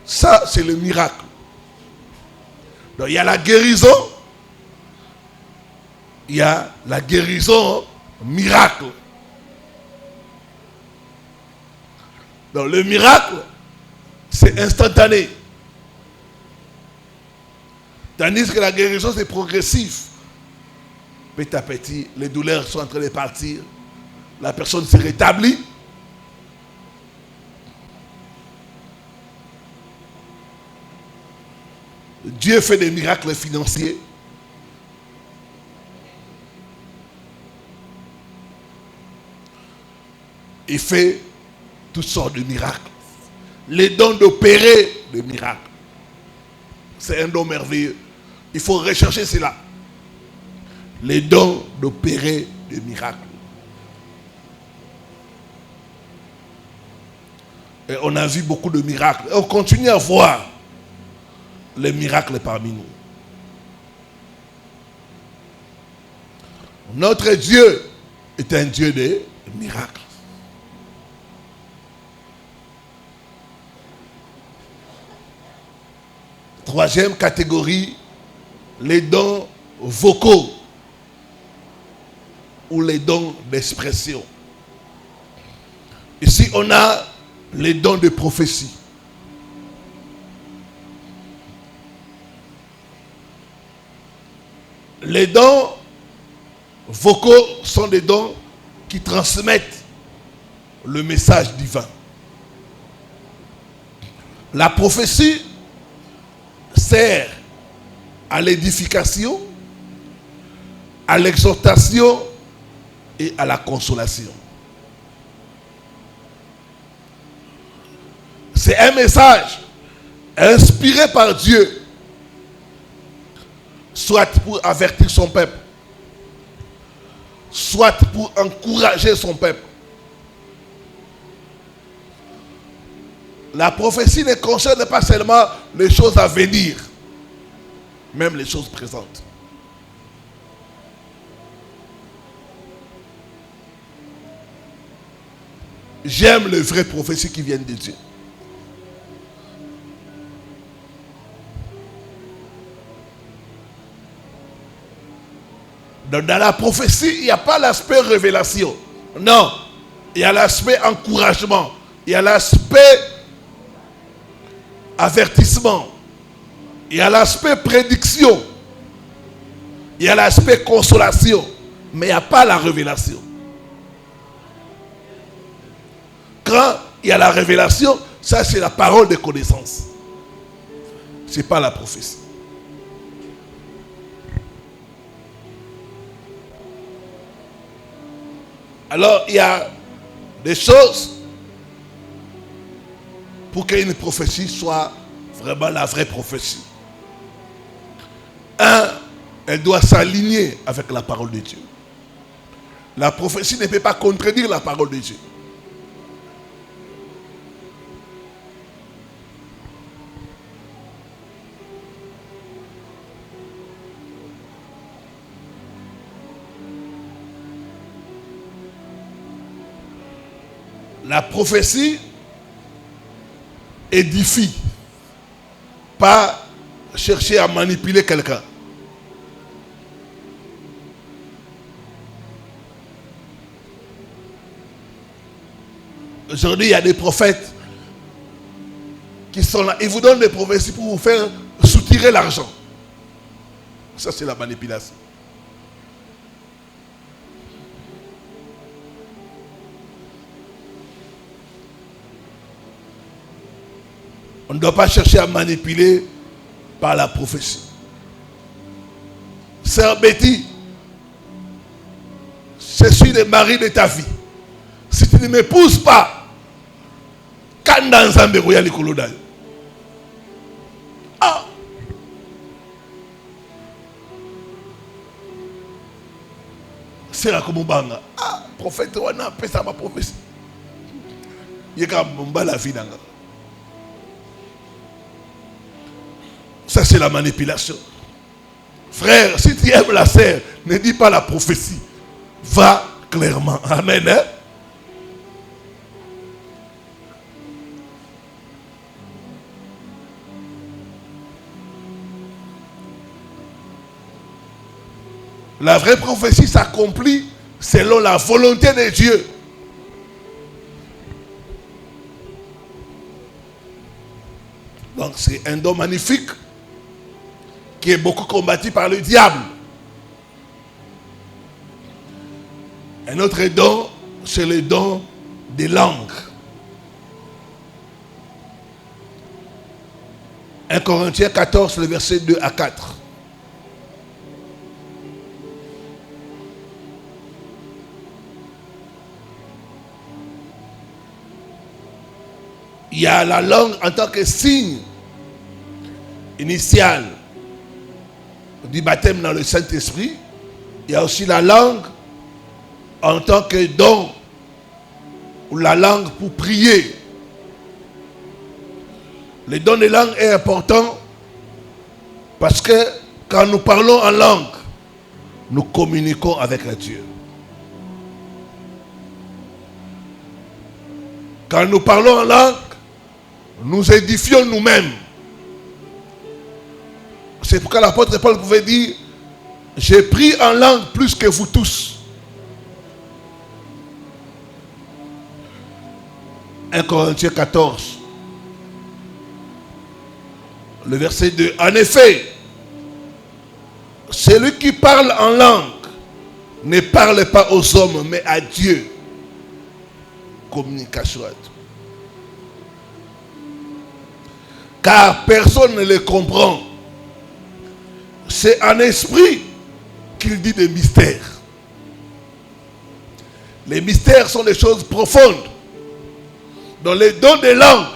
Ça, c'est le miracle. Donc, il y a la guérison. Il y a la guérison miracle. Donc, le miracle, c'est instantané. Tandis que la guérison, c'est progressif. Petit à petit, les douleurs sont en train de partir. La personne se rétablit. Dieu fait des miracles financiers. Il fait toutes sortes de miracles. Les dons d'opérer des miracles. C'est un don merveilleux. Il faut rechercher cela. Les dons d'opérer des miracles. Et on a vu beaucoup de miracles. Et on continue à voir les miracles parmi nous. Notre Dieu est un Dieu de miracles. Troisième catégorie, les dons vocaux ou les dons d'expression. Ici, on a les dons de prophétie. Les dons vocaux sont des dons qui transmettent le message divin. La prophétie sert à l'édification, à l'exhortation et à la consolation. C'est un message inspiré par Dieu, soit pour avertir son peuple, soit pour encourager son peuple. La prophétie ne concerne pas seulement les choses à venir, même les choses présentes. J'aime les vraies prophéties qui viennent de Dieu. Donc dans la prophétie, il n'y a pas l'aspect révélation. Non, il y a l'aspect encouragement. Il y a l'aspect avertissement. Il y a l'aspect prédiction. Il y a l'aspect consolation. Mais il n'y a pas la révélation. Quand il y a la révélation, ça c'est la parole de connaissance. Ce n'est pas la prophétie. Alors il y a des choses pour qu'une prophétie soit vraiment la vraie prophétie. Un, elle doit s'aligner avec la parole de Dieu. La prophétie ne peut pas contredire la parole de Dieu. La prophétie édifie, pas chercher à manipuler quelqu'un. Aujourd'hui, il y a des prophètes qui sont là. Ils vous donnent des prophéties pour vous faire soutirer l'argent. Ça, c'est la manipulation. On ne doit pas chercher à manipuler par la prophétie. Sœur Betty, je suis le mari de ta vie. Si tu ne m'épouses pas, quand dans un bureau, il y a les colonels. Ah! C'est là comme banga. Ah, prophète, on a appelé ça ma prophétie. Il y a quand même la vie dans la. Ça, c'est la manipulation. Frère, si tu aimes la sœur, ne dis pas la prophétie. Va clairement. Amen. Hein? La vraie prophétie s'accomplit selon la volonté de Dieu. Donc, c'est un don magnifique qui est beaucoup combattu par le diable. Un autre don, c'est le don des langues. 1 Corinthiens 14, le verset 2 à 4. Il y a la langue en tant que signe initial du baptême dans le Saint-Esprit. Il y a aussi la langue en tant que don, ou la langue pour prier. Le don de langue est important parce que quand nous parlons en langue, nous communiquons avec Dieu. Quand nous parlons en langue, nous édifions nous-mêmes. C'est pourquoi l'apôtre Paul pouvait dire: j'ai pris en langue plus que vous tous. 1 Corinthiens 14, le verset 2. En effet, celui qui parle en langue ne parle pas aux hommes, mais à Dieu. Communication à Dieu. Car personne ne le comprend. C'est en esprit qu'il dit des mystères. Les mystères sont des choses profondes. Dans les dons des langues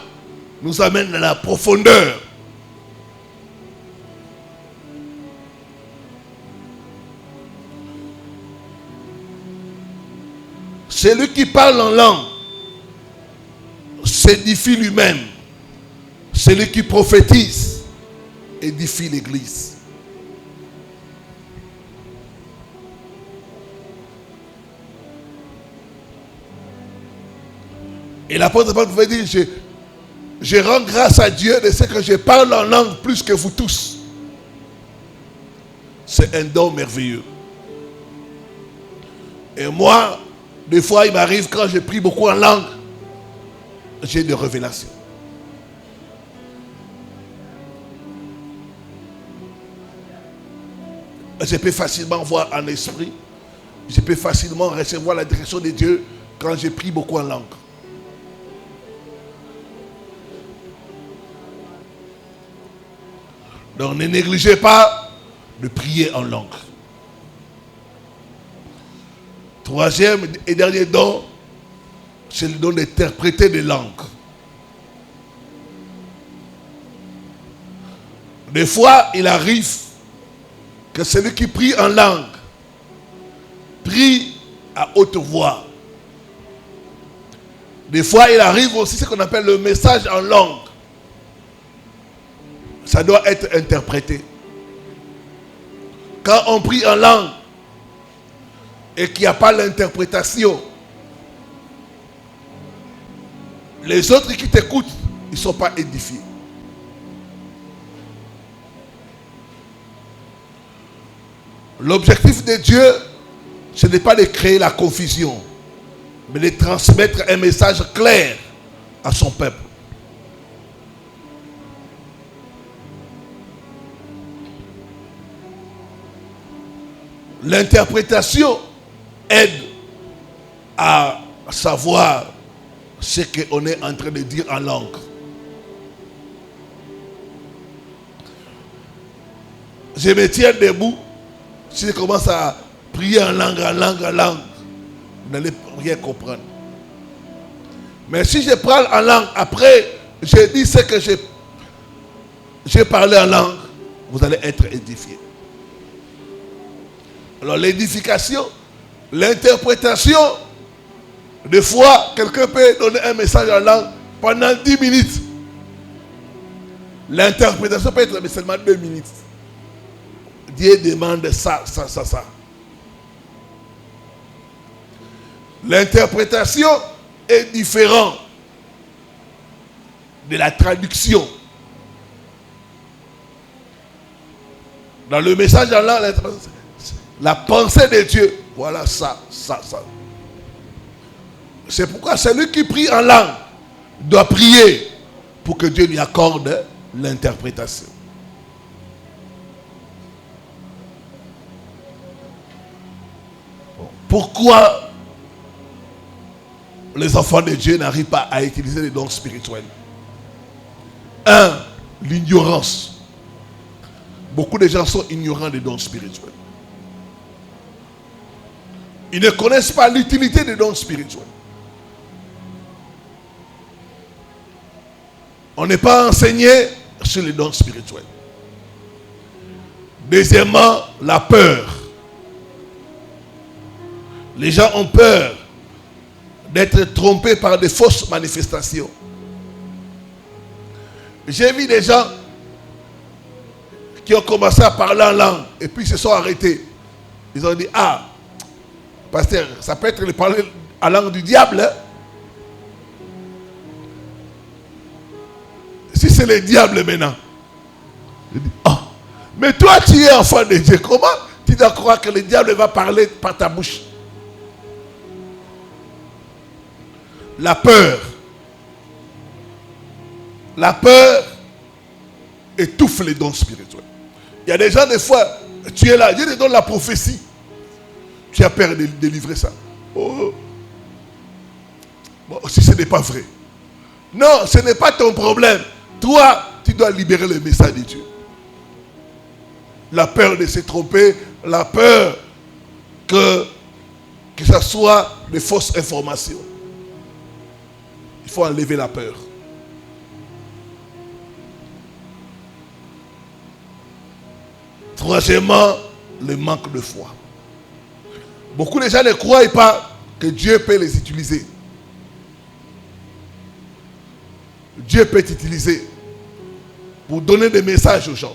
nous amènent à la profondeur. Celui qui parle en langue s'édifie lui-même. Celui qui prophétise édifie l'Église. Et l'apôtre Paul pouvait dire: je rends grâce à Dieu de ce que je parle en langue plus que vous tous. C'est un don merveilleux. Et moi, des fois, il m'arrive, quand je prie beaucoup en langue, j'ai des révélations. Je peux facilement voir en esprit. Je peux facilement recevoir la direction de Dieu quand je prie beaucoup en langue. Donc ne négligez pas de prier en langue. Troisième et dernier don, c'est le don d'interpréter des langues. Des fois, il arrive que celui qui prie en langue prie à haute voix. Des fois, il arrive aussi ce qu'on appelle le message en langue. Ça doit être interprété. Quand on prie en langue et qu'il n'y a pas l'interprétation, les autres qui t'écoutent, ils ne sont pas édifiés. L'objectif de Dieu, ce n'est pas de créer la confusion, mais de transmettre un message clair à son peuple. L'interprétation aide à savoir ce qu'on est en train de dire en langue. Je me tiens debout. Si je commence à prier en langue, vous n'allez rien comprendre. Mais si je parle en langue, après, je dis ce que j'ai parlé en langue, vous allez être édifié. Alors l'édification, l'interprétation, des fois, quelqu'un peut donner un message en langue pendant 10 minutes. L'interprétation peut être seulement 2 minutes. Dieu demande ça. L'interprétation est différente de la traduction. Dans le message en langue, la pensée de Dieu, voilà ça. C'est pourquoi celui qui prie en langue doit prier pour que Dieu lui accorde l'interprétation. Pourquoi les enfants de Dieu n'arrivent pas à utiliser les dons spirituels? 1. L'ignorance. Beaucoup de gens sont ignorants des dons spirituels. Ils ne connaissent pas l'utilité des dons spirituels. On n'est pas enseigné sur les dons spirituels. Deuxièmement, la peur. Les gens ont peur d'être trompés par des fausses manifestations. J'ai vu des gens qui ont commencé à parler en langue et puis se sont arrêtés. Ils ont dit, ah, pasteur, ça peut être le parler en langue du diable. Hein? Si c'est le diable maintenant. Je dis, oh, mais toi tu es enfant de Dieu. Comment tu dois croire que le diable va parler par ta bouche? La peur. La peur étouffe les dons spirituels. Il y a des gens, des fois, tu es là, Dieu te donne la prophétie. Tu as peur de délivrer ça. Oh. Bon, si ce n'est pas vrai. Non, ce n'est pas ton problème. Toi, tu dois libérer le message de Dieu. La peur de se tromper, la peur que ce soit des fausses informations. Il faut enlever la peur. Troisièmement, le manque de foi. Beaucoup de gens ne croient pas que Dieu peut les utiliser. Dieu peut t'utiliser pour donner des messages aux gens.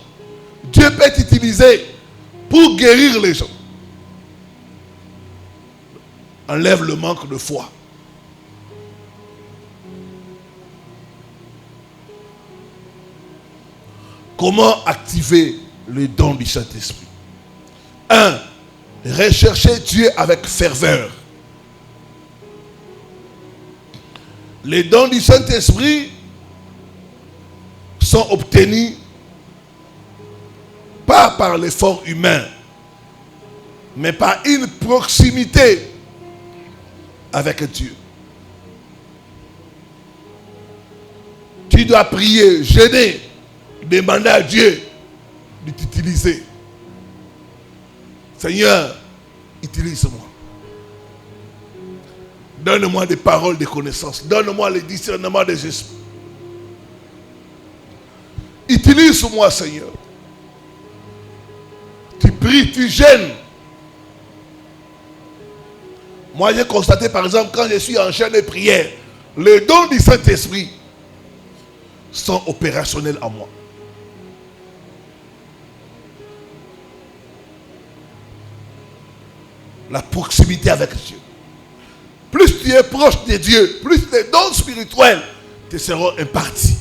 Dieu peut t'utiliser pour guérir les gens. Enlève le manque de foi. Comment activer le don du Saint-Esprit? 1. Rechercher Dieu avec ferveur. Les dons du Saint-Esprit sont obtenus pas par l'effort humain, mais par une proximité avec Dieu. Tu dois prier, jeûner, demander à Dieu de t'utiliser. Seigneur, utilise-moi. Donne-moi des paroles de connaissance. Donne-moi le discernement des esprits. Utilise-moi, Seigneur. Tu pries, tu jeûnes. Moi, j'ai constaté, par exemple, quand je suis en chaîne de prière, les dons du Saint-Esprit sont opérationnels en moi. La proximité avec Dieu. Plus tu es proche de Dieu, plus les dons spirituels te seront impartis.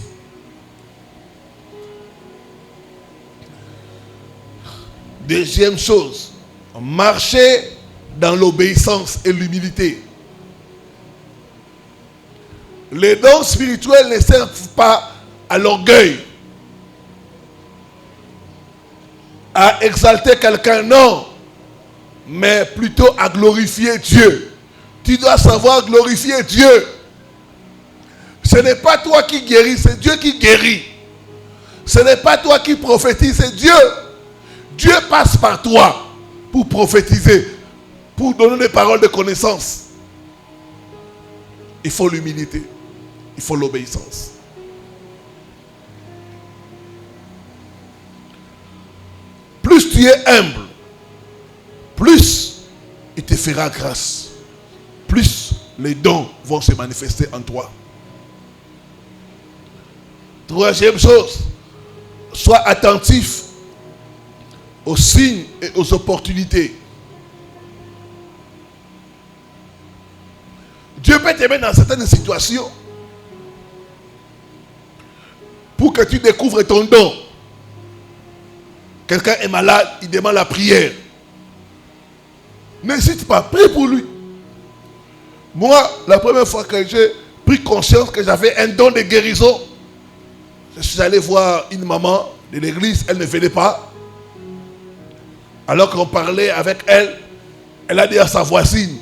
Deuxième chose, marcher dans l'obéissance et l'humilité. Les dons spirituels ne servent pas à l'orgueil, à exalter quelqu'un, non, mais plutôt à glorifier Dieu. Tu dois savoir glorifier Dieu. Ce n'est pas toi qui guéris, c'est Dieu qui guérit. Ce n'est pas toi qui prophétises, c'est Dieu. Dieu passe par toi pour prophétiser, pour donner des paroles de connaissance. Il faut l'humilité, il faut l'obéissance. Plus tu es humble, plus il te fera grâce. Plus les dons vont se manifester en toi. Troisième chose, sois attentif aux signes et aux opportunités. Dieu peut t'aimer dans certaines situations pour que tu découvres ton don. Quelqu'un est malade, il demande la prière. N'hésite pas, prie pour lui. Moi, la première fois que j'ai pris conscience que j'avais un don de guérison, je suis allé voir une maman de l'église, elle ne venait pas. Alors qu'on parlait avec elle, elle a dit à sa voisine,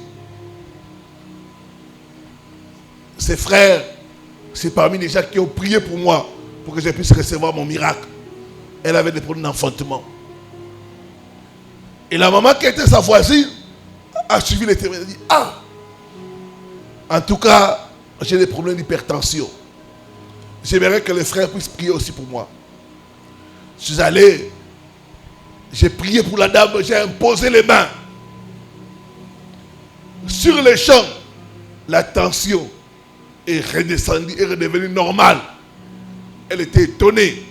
ses frères, c'est parmi les gens qui ont prié pour moi, pour que je puisse recevoir mon miracle. Elle avait des problèmes d'enfantement. Et la maman qui était sa voisine a suivi les témoins. Elle a dit, ah, en tout cas, j'ai des problèmes d'hypertension. J'aimerais que les frères puissent prier aussi pour moi. Je suis allé, j'ai prié pour la dame, j'ai imposé les mains. Sur les champs, la tension est redescendue, est redevenue normale. Elle était étonnée.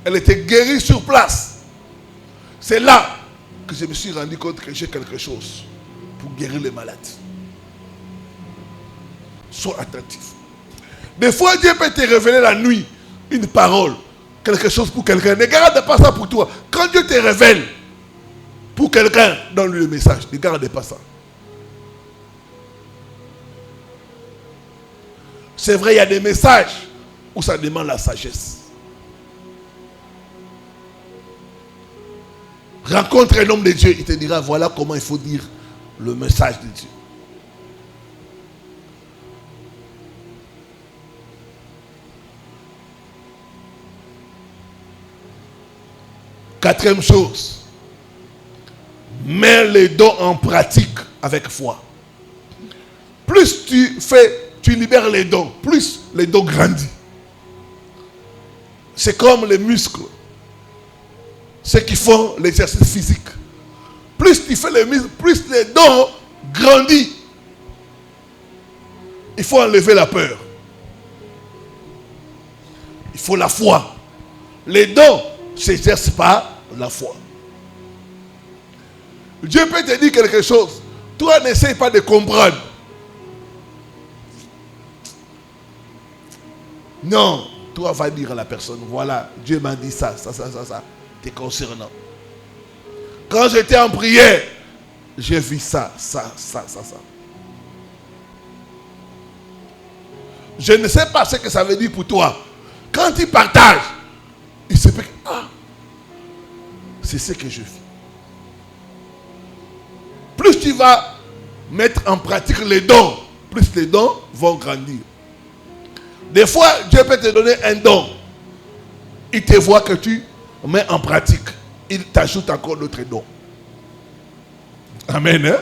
Elle était guérie sur place. C'est là que je me suis rendu compte que j'ai quelque chose pour guérir les malades. Sois attentif. Des fois, Dieu peut te révéler la nuit une parole, quelque chose pour quelqu'un. Ne garde pas ça pour toi. Quand Dieu te révèle pour quelqu'un, donne-lui le message. Ne garde pas ça. C'est vrai, il y a des messages où ça demande la sagesse. Rencontre un homme de Dieu, il te dira voilà comment il faut dire le message de Dieu. Quatrième chose, mets les dons en pratique avec foi. Plus tu libères les dons, plus les dons grandissent. C'est comme les muscles. Ceux qui font l'exercice physique. Plus tu fais les muscles, plus les dons grandissent. Il faut enlever la peur. Il faut la foi. Les dons ne s'exercent pas la foi. Dieu peut te dire quelque chose. Toi, n'essaye pas de comprendre. Non, toi va dire à la personne, voilà, Dieu m'a dit ça, ça, te concernant. Quand j'étais en prière, j'ai vu ça. Je ne sais pas ce que ça veut dire pour toi. Quand tu partages, il se peut que, c'est ce que je vis. Plus tu vas mettre en pratique les dons, plus les dons vont grandir. Des fois, Dieu peut te donner un don. Il te voit que tu mets en pratique. Il t'ajoute encore d'autres dons. Amen. Hein?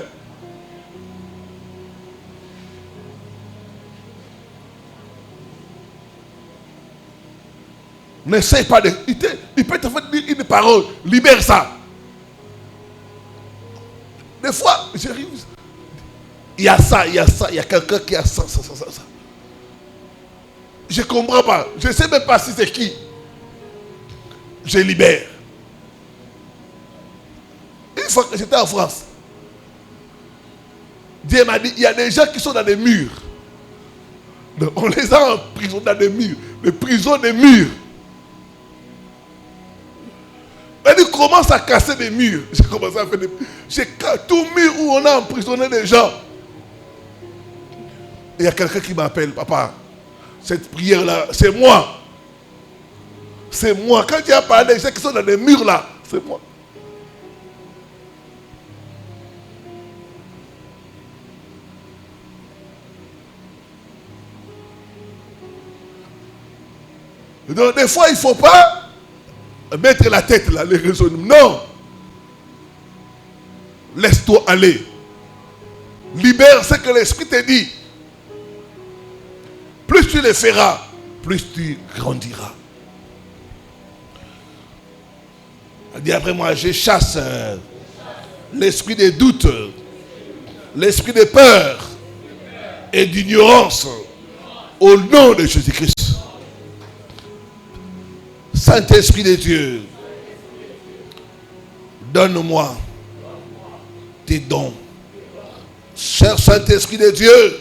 N'essaie pas de... Il peut te faire dire une parole. Libère ça. Des fois, j'arrive. Il y a ça, il y a ça, il y a quelqu'un qui a ça. Je ne comprends pas. Je ne sais même pas si c'est qui. Je libère. Une fois que j'étais en France, Dieu m'a dit, il y a des gens qui sont dans des murs. Donc, on les a en prison dans des murs. Des prisons, des murs. Il commence à casser des murs. J'ai commencé à faire des... tout mur où on a emprisonné des gens. Il y a quelqu'un qui m'appelle, papa. Cette prière-là, c'est moi. C'est moi. Quand tu as parlé des gens qui sont dans des murs là, c'est moi. Donc des fois, il ne faut pas mettre la tête là, les raisonnements. Non. Laisse-toi aller. Libère ce que l'Esprit te dit. Plus tu le feras, plus tu grandiras. Dis après moi, je chasse l'esprit de doute, l'esprit de peur et d'ignorance au nom de Jésus-Christ. Saint-Esprit de Dieu, donne-moi tes dons. Cher Saint-Esprit de Dieu,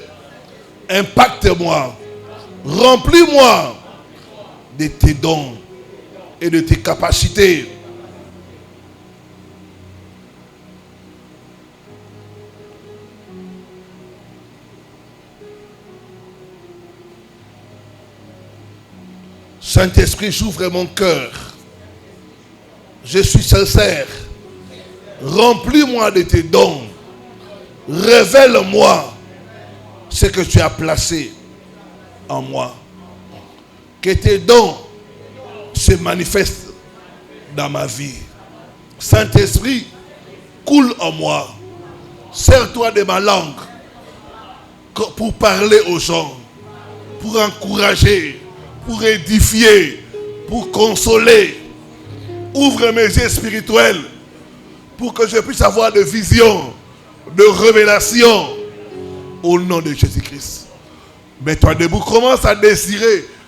impacte-moi, remplis-moi de tes dons et de tes capacités. Saint-Esprit, j'ouvre mon cœur. Je suis sincère. Remplis-moi de tes dons. Révèle-moi ce que tu as placé en moi. Que tes dons se manifestent dans ma vie. Saint-Esprit, coule en moi. Sers-toi de ma langue pour parler aux gens, pour encourager, pour édifier, pour consoler. Ouvre mes yeux spirituels pour que je puisse avoir de visions, de révélations au nom de Jésus-Christ. Mets-toi debout, commence à désirer